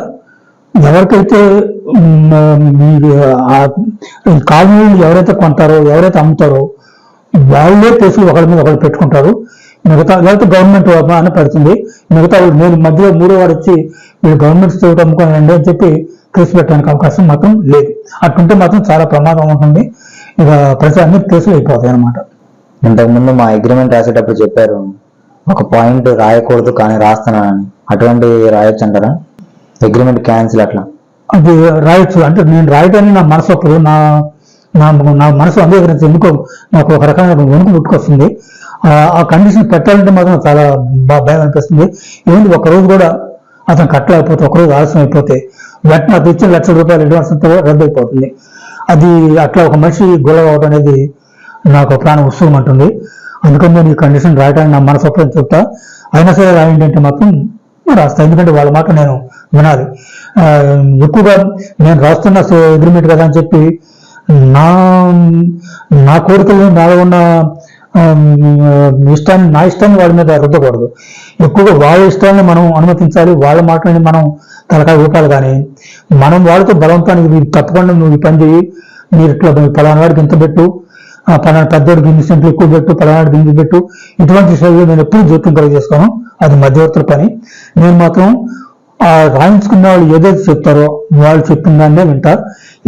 ఎవరికైతే కాలనీలు ఎవరైతే కొంటారో ఎవరైతే అమ్ముతారో వాళ్ళే కేసులు ఒకరి మీద ఒకరు పెట్టుకుంటారు. మిగతా లేకపోతే గవర్నమెంట్ అని పెడుతుంది. మిగతా నేను మధ్యలో మూడో వాడు వచ్చి వీళ్ళు గవర్నమెంట్ చోటు అమ్ముకోనండి అని చెప్పి కేసు పెట్టడానికి అవకాశం మాత్రం లేదు. అట్టుంటే మాత్రం చాలా ప్రమాదం ఉంటుంది. ఇక ప్రతి అన్ని కేసులు అయిపోతాయి అనమాట. ఇంతకుముందు మా అగ్రిమెంట్ రాసేటప్పుడు చెప్పారు ఒక పాయింట్ రాయకూడదు కానీ రాస్తున్నానని. అటువంటి రాయొచ్చు అంటారా? అగ్రిమెంట్ క్యాన్సిల్ అట్లా అది రాయొచ్చు. అంటే నేను రాయటాన్ని నా మనసు అప్పుడు నా మనసు అంగీకరించి ఎందుకో నాకు ఒక రకమైన వణుకు పుట్టుకొస్తుంది. ఆ కండిషన్ పెట్టాలంటే మాత్రం చాలా భయం అనిపిస్తుంది. ఏంటి ఒకరోజు కూడా అతను కట్టలేకపోతే, ఒకరోజు ఆలస్యం అయిపోతే వెంటనే నాకు ఇచ్చిన ₹1,00,000 అడ్వాన్స్ అంతా రద్దు అయిపోతుంది. అది అట్లా ఒక మనిషి గొడవ అవడం అనేది నాకు ప్రాణం ఉత్సవం అంటుంది. అందుకని నేను ఈ కండిషన్ రాయడానికి నా మనసు ఒప్పని చెప్తా. అయినా సరే రాయండి అంటే మాత్రం రాస్తా. ఎందుకంటే వాళ్ళ మాట నేను వినాలి. ఎక్కువగా నేను రాస్తున్న అగ్రిమెంట్ కదా అని చెప్పి నా కోరికలు నాలో ఉన్న నా ఇష్టాన్ని వాళ్ళ మీద రుద్దకూడదు. ఎక్కువగా వాళ్ళ ఇష్టాన్ని మనం అనుమతించాలి. వాళ్ళ మాటలని మనం తలకాయ ఊపాలి. కానీ మనం వాళ్ళతో బలవంతానికి తప్పకుండా నువ్వు ఈ పని చేయి, మీరు ఇట్లా పలానా వాడికి ఇంత పెట్టు, పలానా పెద్దవాడికి ఇన్ని సెంట్లు ఎక్కువ పెట్టు, పలానాడికి ఇంత పెట్టు, ఇటువంటి విషయాలు నేను ఎప్పుడు జోక్యం కలిగి చేసుకోను. అది మధ్యవర్తుల పని. నేను మాత్రం రాయించుకున్న వాళ్ళు ఏదైతే చెప్తారో వాళ్ళు చెప్పిన దాన్నే వింటా.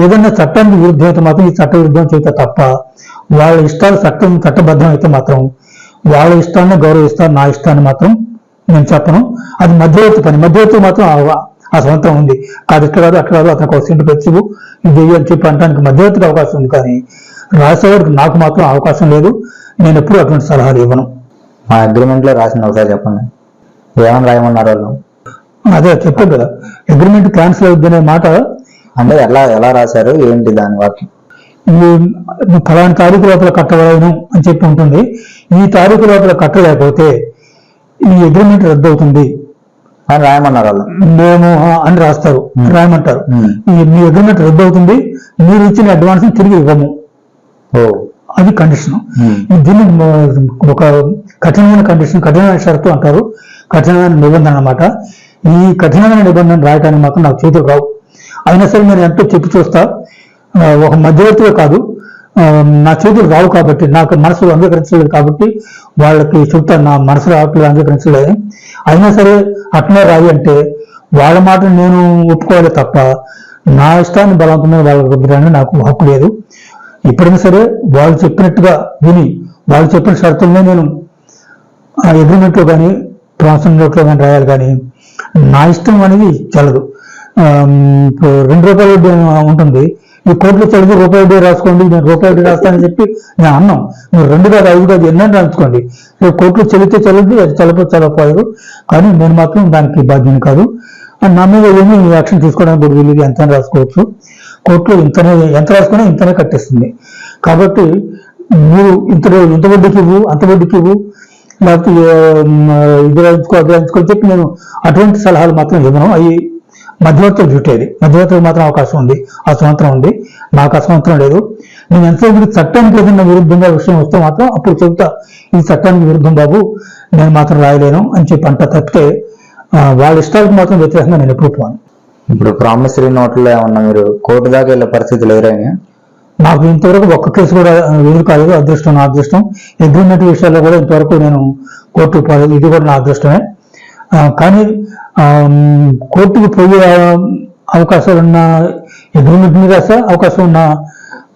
ఏదైనా చట్టానికి విరుద్ధం అయితే మాత్రం ఈ చట్ట విరుద్ధం చేస్తే తప్ప వాళ్ళ ఇష్టాలు చట్టబద్ధం అయితే మాత్రం వాళ్ళ ఇష్టాన్ని గౌరవిస్తారు. నా ఇష్టాన్ని మాత్రం నేను చెప్పను. అది మధ్యవర్తి పని. మధ్యవర్తి మాత్రం ఆ స్వంతం ఉంది. కాదు ఇట్లా కాదు అట్లా కాదు, అతనికి ఒక సెంటు పెంచు ఇది అని చెప్పి అనడానికి మధ్యవర్తికి అవకాశం ఉంది, కానీ రాసేవాడికి నాకు మాత్రం అవకాశం లేదు. నేను ఎప్పుడు అటువంటి సలహాలు ఇవ్వను. మా అగ్రిమెంట్ లో రాసింది ఒకసారి చెప్పండి, ఏమని రాయమన్నారు వాళ్ళు? అదే చెప్పాను కదా, అగ్రిమెంట్ క్యాన్సిల్ అవుద్ది అనే మాట. అంటే ఎలా రాశారు, ఏంటి దాని వాక్యం? ఈ ఫలానా తారీఖు లోపల కట్టవలను అని చెప్పి ఉంటుంది. ఈ తారీఖు లోపల కట్టలేకపోతే ఈ అగ్రిమెంట్ రద్దు అవుతుంది అని రాయమన్నారు వాళ్ళు. మేము అని రాస్తారు, రాయమంటారు. మీ అగ్రిమెంట్ రద్దు అవుతుంది, మీరు ఇచ్చిన అడ్వాన్స్ తిరిగి ఇవ్వము, అది కండిషన్. దీన్ని ఒక కఠినమైన కండిషన్, కఠినమైన షరతు అంటారు, కఠినమైన నిబంధన అన్నమాట. ఈ కఠినమైన నిబంధన రాయడానికి మాత్రం నాకు చేతులు రావు. అయినా సరే నేను ఎంతో చెప్పి చూస్తా. ఒక మధ్యవర్తిగా కాదు, నా చేతులు రావు కాబట్టి, నాకు మనసు అంగీకరించలేదు కాబట్టి వాళ్ళకి చెప్తాను, నా మనసు రావట్లేదు, అంగీకరించలేదు. అయినా సరే అట్లనే రాయి అంటే వాళ్ళ మాట నేను ఒప్పుకోవాలి తప్ప నా ఇష్టాన్ని బలవంతమైన వాళ్ళకి రుద్దడానికి నాకు హక్కు లేదు. ఎప్పుడైనా సరే వాళ్ళు చెప్పినట్టుగా విని వాళ్ళు చెప్పిన షరతులనే నేను ఆ అగ్రిమెంట్లో కానీ ప్రాన్సన్ నోట్లో కానీ రాయాలి, కానీ నా ఇష్టం అనేది చల్లదు. ₹2 వడ్డీ ఉంటుంది, ఈ కోర్టులో చదివి ₹1 రాసుకోండి, నేను ₹1 రాస్తానని చెప్పి నేను అన్నాం. మీరు 2 కాదు 5 కాదు ఎన్నైనా రాసుకోండి, కోర్టులో చదివితే చల్లదు, అది చల్లపోదు, కానీ నేను మాత్రం దానికి బాధ్యత కాదు. నా మీద ఏమీ యాక్షన్ తీసుకోవడానికి వీళ్ళు ఎంత రాసుకోవచ్చు, కోర్టులో ఎంత రాసుకున్నా ఇంతనే కట్టేస్తుంది. కాబట్టి మీరు ఇంత వడ్డీకి ఇవ్వు, అంత వడ్డీకి ఇవ్వు, లేకపోతే ఇది రాయించుకో చెప్పి నేను అటువంటి సలహాలు మాత్రం ఇవ్వను. అవి మధ్యవర్తుల డ్యూటీ, అది మధ్యవర్తులకు మాత్రం అవకాశం ఉంది, ఆ స్వాతంత్రం ఉంది, నాకు ఆ స్వాతంత్రం లేదు. నేను ఎంతసేపు చట్టానికి ఏదైనా విరుద్ధంగా విషయం వస్తే మాత్రం అప్పుడు చెబుతా, ఈ చట్టానికి విరుద్ధం బాబు, నేను మాత్రం రాయలేను అని చెప్పి అంట తప్పితే వాళ్ళ ఇష్టాలకు మాత్రం వ్యతిరేకంగా నేను ఎప్పుడు పోను. ఇప్పుడు ప్రామిసరీ నోట్లో ఏమన్నా మీరు కోర్టు దాకా వెళ్ళే పరిస్థితులు ఎదురైనా? నాకు ఇంతవరకు ఒక్క కేసు కూడా ఎదురు కాలేదు, అదృష్టం నా అదృష్టం. అగ్రిమెంట్ విషయాల్లో కూడా ఇంతవరకు నేను కోర్టుకు పోలేదు, ఇది కూడా నా అదృష్టమే. కానీ కోర్టుకు పోయే అవకాశాలు ఉన్న అగ్రిమెంట్ మీద రాసా, అవకాశం ఉన్న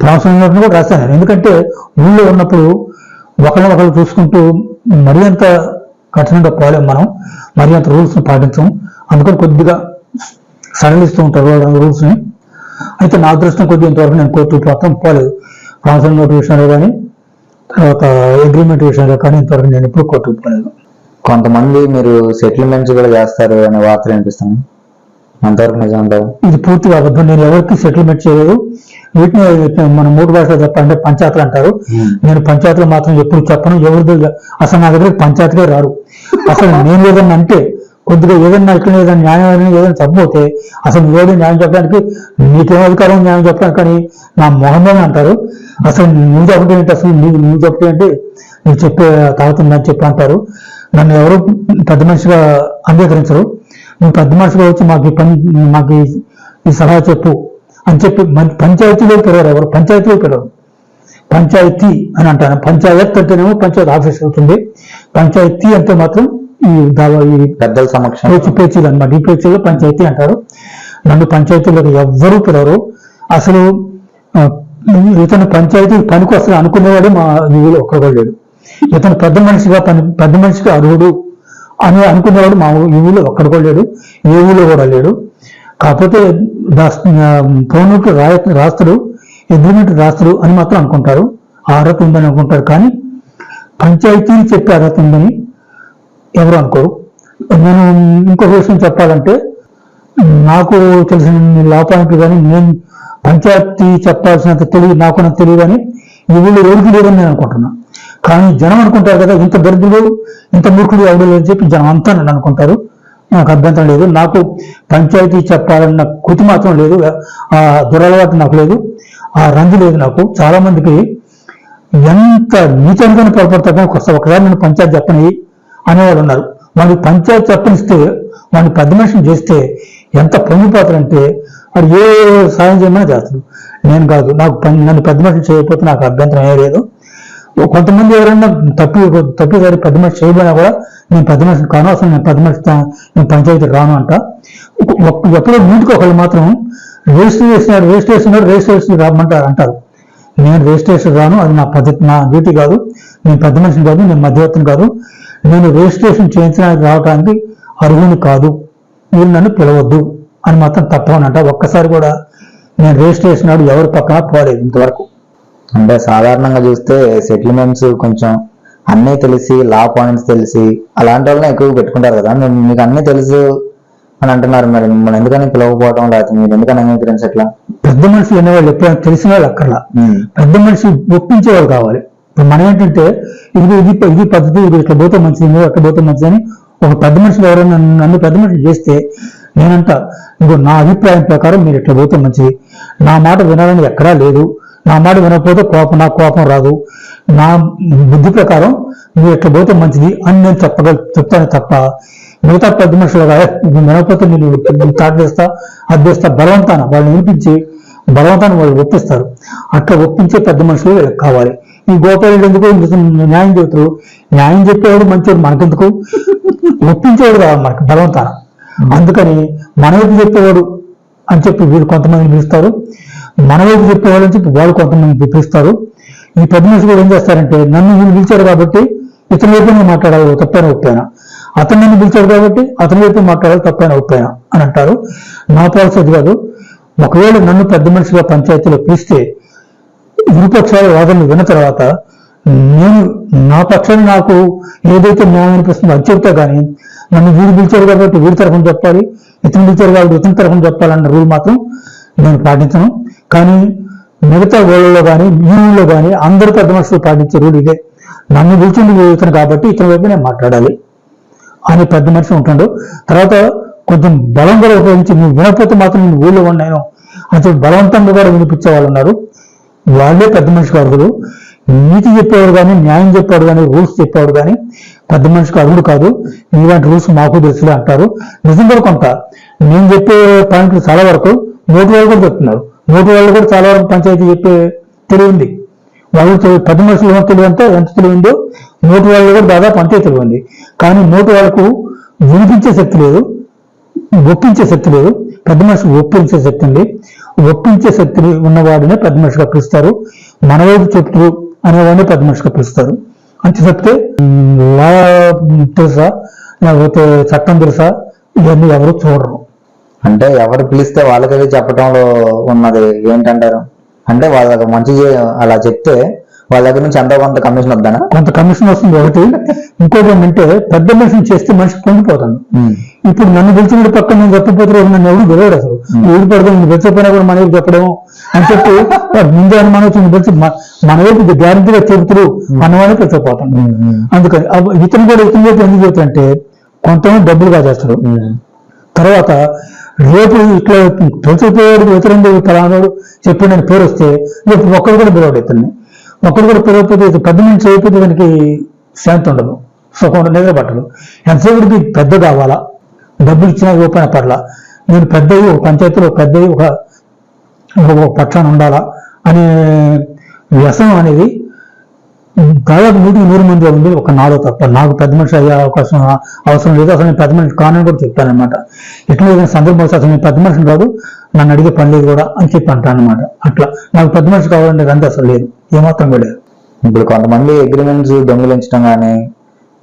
ప్రామిసరీ నోట్ని కూడా రాశాను. ఎందుకంటే ఊళ్ళో ఉన్నప్పుడు ఒకళ్ళు చూసుకుంటూ మరీ అంత కఠినంగా పోలేం మనం, మరీ అంత రూల్స్ పాటించం, అందుకని కొద్దిగా సడలిస్తూ ఉంటారు రూల్స్ ని. అయితే నా అదృష్టం కొద్దిగా ఇంతవరకు నేను కోర్టు మాత్రం పోలేదు, ప్రామిసరీ నోట్ విషయంలో కానీ తర్వాత అగ్రిమెంట్ విషయంలో కానీ ఇంతవరకు నేను ఎప్పుడు కోర్టుకు పోలేదు. కొంతమంది మీరు సెటిల్మెంట్స్ కూడా చేస్తారు అనే వార్తలు వినిపిస్తాను, అంతవరకు నిజం అంటారు? ఇది పూర్తిగా అబద్ధం. నేను ఎవరికి సెటిల్మెంట్ చేయలేదు. వీటిని మన 3 భాషలో చెప్పాలంటే పంచాయతీలు అంటారు. నేను పంచాయతీలు మాత్రం ఎప్పుడు చెప్పను, ఎవరిదో అసలు నా దగ్గర పంచాయతీలే రారు. అసలు నేను ఏదన్నా అంటే కొద్దిగా ఏదన్నా ఇట్లా ఏదైనా న్యాయం ఏదైనా తప్పిపోతే అసలు ఏదో న్యాయం చెప్పడానికి నీకేం అధికారం న్యాయం చెప్పడానికి, కానీ నా మొహమే అంటారు. అసలు నువ్వు చెప్పడం ఏంటి, అసలు నువ్వు చెప్పడం ఏంటి, నువ్వు చెప్పే తాగుతుందని చెప్పి అంటారు. నన్ను ఎవరు పెద్ద మనిషిగా అంగీకరించరు. నువ్వు పెద్ద మనిషిగా వచ్చి మాకు ఈ సలహా చెప్పు అని చెప్పి పంచాయతీలో పిలవరు, ఎవరు పంచాయతీలో పిలవరు. పంచాయతీ అని అంటాను, పంచాయత్ అంటేనేమో పంచాయత్ ఆఫీస్ అవుతుంది, పంచాయతీ అంటే మాత్రం ఈ పెద్దల సమక్షం పేచీలు అనమాట. ఈ పేచీలో పంచాయతీ అంటారు. నన్ను పంచాయతీలో ఎవ్వరూ పిలవరు. అసలు ఇతను పంచాయతీ పనికి వస్తుంది అనుకునేవాడు మా ఊళ్ళో ఒక్కడు లేడు. ఇతను పెద్ద మనిషిగా అర్హుడు అని అనుకునేవాడు మా ఊళ్ళో ఒక్కడు కూడా లేడు, ఏ ఊళ్ళో కూడా లేడు. కాకపోతే పౌనోట్లు రాస్తుడు, అగ్రిమెంట్ రాస్తుడు అని మాత్రం అనుకుంటారు, ఆ అర్హత ఉందని అనుకుంటారు. కానీ పంచాయతీ చెప్పే అర్హత ఉందని ఎవరు అనుకోరు. నేను ఇంకొక విషయం చెప్పాలంటే, నాకు తెలిసిన లా పాయింట్లు కానీ నేను పంచాయతీ చెప్పాల్సినంత తెలివి నాకు తెలియదు కానీ ఈ ఊళ్ళో ఎవరికి లేదని నేను అనుకుంటున్నా. కానీ జనం అనుకుంటారు కదా, ఇంత దరిద్రుడు ఇంత మూర్ఖుడు ఎవడు లేదని చెప్పి జనం అంతా నన్ను అనుకుంటారు. నాకు అభ్యంతరం లేదు. నాకు పంచాయతీ చెప్పాలన్న కృతి మాత్రం లేదు, ఆ దురలవాటు నాకు లేదు, ఆ రంగు లేదు నాకు. చాలా మందికి ఎంత నీచంగా పొరపడతారో ఒకసారి నేను పంచాయతీ చెప్పని అనేవాళ్ళు ఉన్నారు. వాడికి పంచాయతీ చెప్పనిస్తే వాడిని పెద్ద మనిషిని చేస్తే ఎంత పొంగిపోతారంటే వాడు ఏ సాయం చేయమని చేస్తాడు. నేను కాదు, నన్ను పెద్ద మనిషిని చేయకపోతే నాకు అభ్యంతరం ఏ లేదు. కొంతమంది ఎవరైనా తప్పిదారి పెద్ద మనిషి చేయబోయినా కూడా నేను పెద్ద మనిషిని కాను, అసలు నేను పంచాయతీ రాను అంట. ఎప్పుడో నీటికి ఒకళ్ళు మాత్రం రిజిస్ట్రేషన్ రామంటారు అంటారు. నేను రిజిస్ట్రేషన్ రాను, అది నా పద్ధతి, నా డ్యూటీ కాదు. నేను పెద్ద మనిషిని కాదు, నేను మధ్యవర్తిని కాదు, నేను రిజిస్ట్రేషన్ చేయించడానికి రావడానికి అర్హుని కాదు, మీరు నన్ను పిలవద్దు అని మాత్రం తప్పవనంట. ఒక్కసారి కూడా నేను రిజిస్ట్రేషన్ నాడు ఎవరి పక్కన పోలేదు ఇంతవరకు. అంటే సాధారణంగా చూస్తే సెటిల్మెంట్స్ కొంచెం అన్నీ తెలిసి లా పాయింట్స్ తెలిసి అలాంటి వాళ్ళని ఎక్కువ పెట్టుకుంటారు కదా. మీకు అన్నీ తెలుసు అని అంటున్నారు, మరి మిమ్మల్ని ఎందుకని పిలవకపోవడం, లేకపోతే మీరు ఎందుకని అంగీకరించి ఎట్లా? పెద్ద మనుషులు అనేవాళ్ళు ఎప్పుడైనా తెలిసిన వాళ్ళు అక్కర్లా, పెద్ద మనిషి ఒప్పించేవాళ్ళు కావాలి. ఇప్పుడు మనం ఏంటంటే ఇది ఇది ఇది పద్ధతి, ఇది ఇట్లా పోతే మంచిది, ఇది అట్లా పోతే మంచిది అని ఒక పెద్ద మనుషులు ఎవరైనా నన్ను పెద్ద మనుషులు చేస్తే నేనంట ఇదిగో నా అభిప్రాయం ప్రకారం మీరు ఇట్లా పోతే మంచిది, నా మాట వినాలని ఎక్కడా లేదు, నా మాట వినకపోతే నాకు కోపం రాదు, నా బుద్ధి ప్రకారం మీరు ఎట్లా పోతే మంచిది అని నేను చెప్తాను తప్ప మిగతా పెద్ద మనుషులు కదా వినకపోతే నేను తాట చేస్తా అది చేస్తా బలవంతాన వాళ్ళు వినిపించి బలవంతాన్ని వాళ్ళు ఒప్పిస్తారు. అట్లా ఒప్పించే పెద్ద మనుషులు వీళ్ళకి కావాలి. ఈ గోపాలుడు ఎందుకు న్యాయం చెబుతారు, న్యాయం చెప్పేవాడు మంచివాడు మనకెందుకు, ఒప్పించేవాడు కావాలి మనకి బలవంతాన. అందుకని మన వైపు చెప్పేవాడు అని చెప్పి వీళ్ళు కొంతమంది పిలుస్తారు, మన వైపు చెప్పేవాడు అని చెప్పి వాళ్ళు కొంతమంది పిలుస్తారు. ఈ పెద్ద మనుషులు ఏం చేస్తారంటే నన్ను వీళ్ళు పిలిచారు కాబట్టి ఇతని వైపు మాట్లాడాలి తప్పైనా ఒప్పైనా, అతను నన్ను పిలిచాడు కాబట్టి అతని వైపు మాట్లాడాలి తప్పైనా ఒప్పైనా అని అంటారు. నా పాలసీ కాదు. ఒకవేళ నన్ను పెద్ద మనిషిగా పంచాయతీలో పిలిస్తే ఇరుపక్షాల వాదనలు విన్న తర్వాత నేను నా పక్షాన్ని నాకు ఏదైతే న్యాయం అనిపిస్తుందో అది చెప్తా కానీ నన్ను వీడు పిలిచారు కాబట్టి వీడి తరఫున చెప్పాలి, ఇతను పిలిచారు కాబట్టి ఇతని తరఫున చెప్పాలన్న రూల్ మాత్రం నేను పాటించను. కానీ మిగతా ఊళ్ళలో కానీ ఈ ఊళ్ళో కానీ అందరూ పెద్ద మనుషులు పాటించే రూల్ ఇదే, నన్ను పిలిచింది ఇతను కాబట్టి ఇతని వైపు నేను మాట్లాడాలి అని పెద్ద మనిషి ఉంటాడు. తర్వాత కొంచెం బలం కూడా ఉపయోగించి నువ్వు వినకపోతే మాత్రం నేను ఊళ్ళో ఉన్నాను అని చెప్పి బలవంతంగా కూడా వినిపించే వాళ్ళు ఉన్నారు. వాళ్ళే పెద్ద మనిషికి అర్హులు. నీతి చెప్పేవాడు కానీ న్యాయం చెప్పేవాడు కానీ రూల్స్ చెప్పేవాడు కానీ పెద్ద మనిషికి అర్హుడు కాదు. ఇలాంటి రూల్స్ మాకు తెలుసులే అంటారు. నిజంగా కొంత నేను చెప్పే పాయింట్లు చాలా వరకు నోటి వాళ్ళు కూడా చెప్తున్నారు. నోటి వాళ్ళు కూడా చాలా వరకు పంచాయతీ చెప్పే తెలియంది. వాళ్ళు పెద్ద మనుషులు తెలివి అంటే ఎంత తెలివిందో నోటి వాళ్ళు కూడా దాదాపు అంతే తెలియంది. కానీ నోటి వాళ్ళకు వినిపించే శక్తి లేదు, ఒప్పించే శక్తి లేదు. పెద్ద మనిషికి ఒప్పించే శక్తి ఉంది. ఒప్పించే శక్తి ఉన్నవాడినే పెద్ద మనిషిగా పిలుస్తారు. మన వైపు చెప్తూ అనేవాడిని పెద్ద మనిషిగా పిలుస్తారు. అంతే చెప్తే లా తెలుసా లేకపోతే చట్టం తెలుసా ఇవన్నీ ఎవరు చూడరు. అంటే ఎవరు పిలిస్తే వాళ్ళకది చెప్పడంలో ఉన్నది ఏంటంటారు? అంటే వాళ్ళకి మంచి అలా చెప్తే వాళ్ళ దగ్గర నుంచి ఎంతో కొంత కమిషన్ వద్దానా? కొంత కమిషన్ వస్తుంది ఒకటి. ఇంకోటి ఏంటంటే పెద్ద మనిషిని చేస్తే మనిషి పొంగిపోతాను. ఇప్పుడు నన్ను పిలిచిన పక్కన నేను చెప్పకపోతే నన్ను ఎవరు గెలవడు. అసలు ఊరు పడతాను నేను పిలిచకపోయినా కూడా మన వైపు చెప్పడం అని చెప్పి ముందే అనుమానం వచ్చి పిలిచి మన వైపు గ్యారంటీగా చెబుతారు మనవాడిని పిలిచకపోతాను. అందుకని ఇతను కూడా ఇతని వైపు ఎందుకు చెబుతారంటే కొంతమంది డబ్బులు కాజేస్తారు. తర్వాత రేపు ఇట్లా పిలిచిపోయాడు ఇతరుడు ఫలానాడు చెప్పిన పేరు వస్తే రేపు ఒక్కడు కూడా పిలవడు ఇతన్ని. ఒక్కడు కూడా పిలవకపోతే పెద్ద నుంచి అయిపోతే దానికి శాంతి ఉండదు, సుఖం నిద్ర పట్టదు. ఎంతసేపుడికి పెద్ద కావాలా, డబ్బులు ఇచ్చినా రూపాయల పట్ల నేను పెద్దవి ఒక పంచాయతీలో పెద్దవి ఒక పక్షాన్ని ఉండాలా అనే వ్యసనం అనేది దాదాపు 100 మంది ఉంది. ఒక నాలో తప్ప నాకు పెద్ద మనిషి అయ్యే అవకాశం అవసరం లేదు. అసలు నేను పెద్ద మనిషి కానని కూడా చెప్తానమాట. ఎట్లా ఏదైనా సందర్భం వస్తే అసలు నేను పెద్ద మనిషిని కాదు, నన్ను అడిగే పని లేదు కూడా అని చెప్పి అంటాను అనమాట. అట్లా నాకు పెద్ద మనిషి కావాలంటే అంత అసలు లేదు, ఏమాత్రం కూడా లేదు. ఇప్పుడు కొంతమంది అగ్రిమెంట్స్ దొంగిలించడం కానీ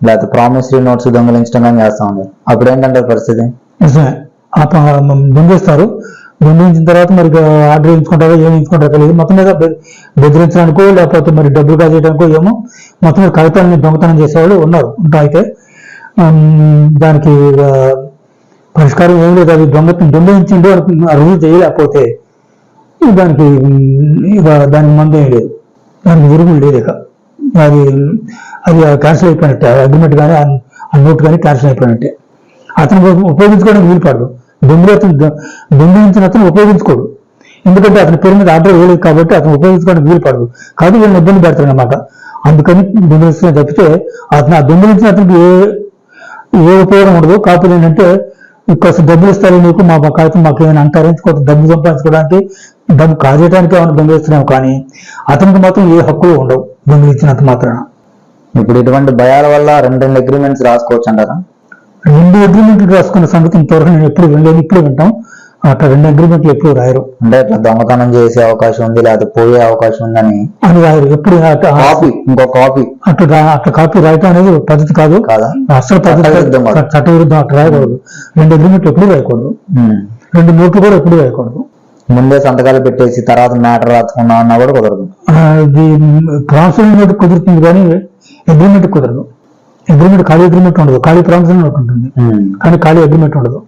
లేకపోతే ప్రామిసరీ నోట్స్ దొంగిలించడం కానీ చేస్తా ఉన్నారు. అప్పుడు ఏంటంటే పరిస్థితి నిజమే, దొంగిస్తారు. దొంగిలించిన తర్వాత మరి ఆర్డర్ వేయించుకుంటారో ఏమి వేయించుకుంటారో తెలియదు. మొత్తం మీద బెదిరించడానికో లేకపోతే మరి డబ్బులు కాజేయడానికో ఏమో మొత్తం మీద కాగితాలని దొంగతనం చేసేవాళ్ళు ఉన్నారు. అయితే దానికి పరిష్కారం ఏం లేదు. అది దొంగిలించిందో రుజువు చేయలేకపోతే దానికి దానికి మందు ఏం లేదు, దానికి విరుగులు లేదు. ఇక అది అది క్యాన్సిల్ అయిపోయినట్టే. అగ్రిమెంట్ కానీ ఆ నోట్ కానీ క్యాన్సిల్ అయిపోయినట్టే. అతను ఉపయోగించుకోవడానికి వీలు పడదు. దొంగిలించిన అతను ఉపయోగించుకోడు, ఎందుకంటే అతని పేరు మీద ఆర్డర్ వేయలేదు కాబట్టి అతను ఉపయోగించుకోవడానికి వీలు పడదు. కాబట్టి వీళ్ళని ఇబ్బంది పెడతాడు అనమాట. అందుకని దొంగిలిస్తున్న తప్పితే అతను ఆ దొంగిలించిన అతనికి ఏ ఉపయోగం ఉండదు. కాకపోతే ఏంటంటే కొంచెం డబ్బులు ఇస్తారు నీకు, మా కాగితం మాకు ఏమైనా అంటారు, కొంత డబ్బు సంపాదించుకోవడానికి డబ్బు కాజేయడానికి ఏమైనా దొంగిలిస్తున్నాం. కానీ అతనికి మాత్రం ఏ హక్కులు ఉండవు దొంగిలించినంత మాత్రాన. ఇప్పుడు ఇటువంటి భయాల వల్ల 2 అగ్రిమెంట్స్ రాసుకోవచ్చు అంటారా? 2 అగ్రిమెంట్లు రాసుకున్న సంగతి ఇంతవరకు నేను ఎప్పుడు వినలేదు. ఇప్పుడు వింటాం. అట్లా 2 అగ్రిమెంట్లు ఎప్పుడు రాయరు. అంటే అట్లా దొంగతనం చేసే అవకాశం ఉంది లేకపోతే పోయే అవకాశం ఉందని అని రాయరు. ఎప్పుడు ఇంకో కాపీ అట్లా కాపీ రాయటం అనేది పద్ధతి కాదు, అసలు పద్ధతి చట్టవిరుద్ధం. అట్లా రాయకూడదు. 2 అగ్రిమెంట్లు ఎప్పుడు రాయకూడదు. 2 నోట్లు కూడా ఎప్పుడు వేయకూడదు. ముందే సంతకాలు పెట్టేసి తర్వాత మ్యాటర్ రాసుకున్నా అన్నా కూడా కుదరదు. ఇది ప్రామిసరీ నోట్ కుదురుతుంది కానీ అగ్రిమెంట్ కుదరదు. అగ్రిమెంట్ ఖాళీ అగ్రిమెంట్ ఉండదు, ఖాళీ ప్రామిసరీ నోట్ ఉంటుంది కానీ ఖాళీ అగ్రిమెంట్ ఉండదు.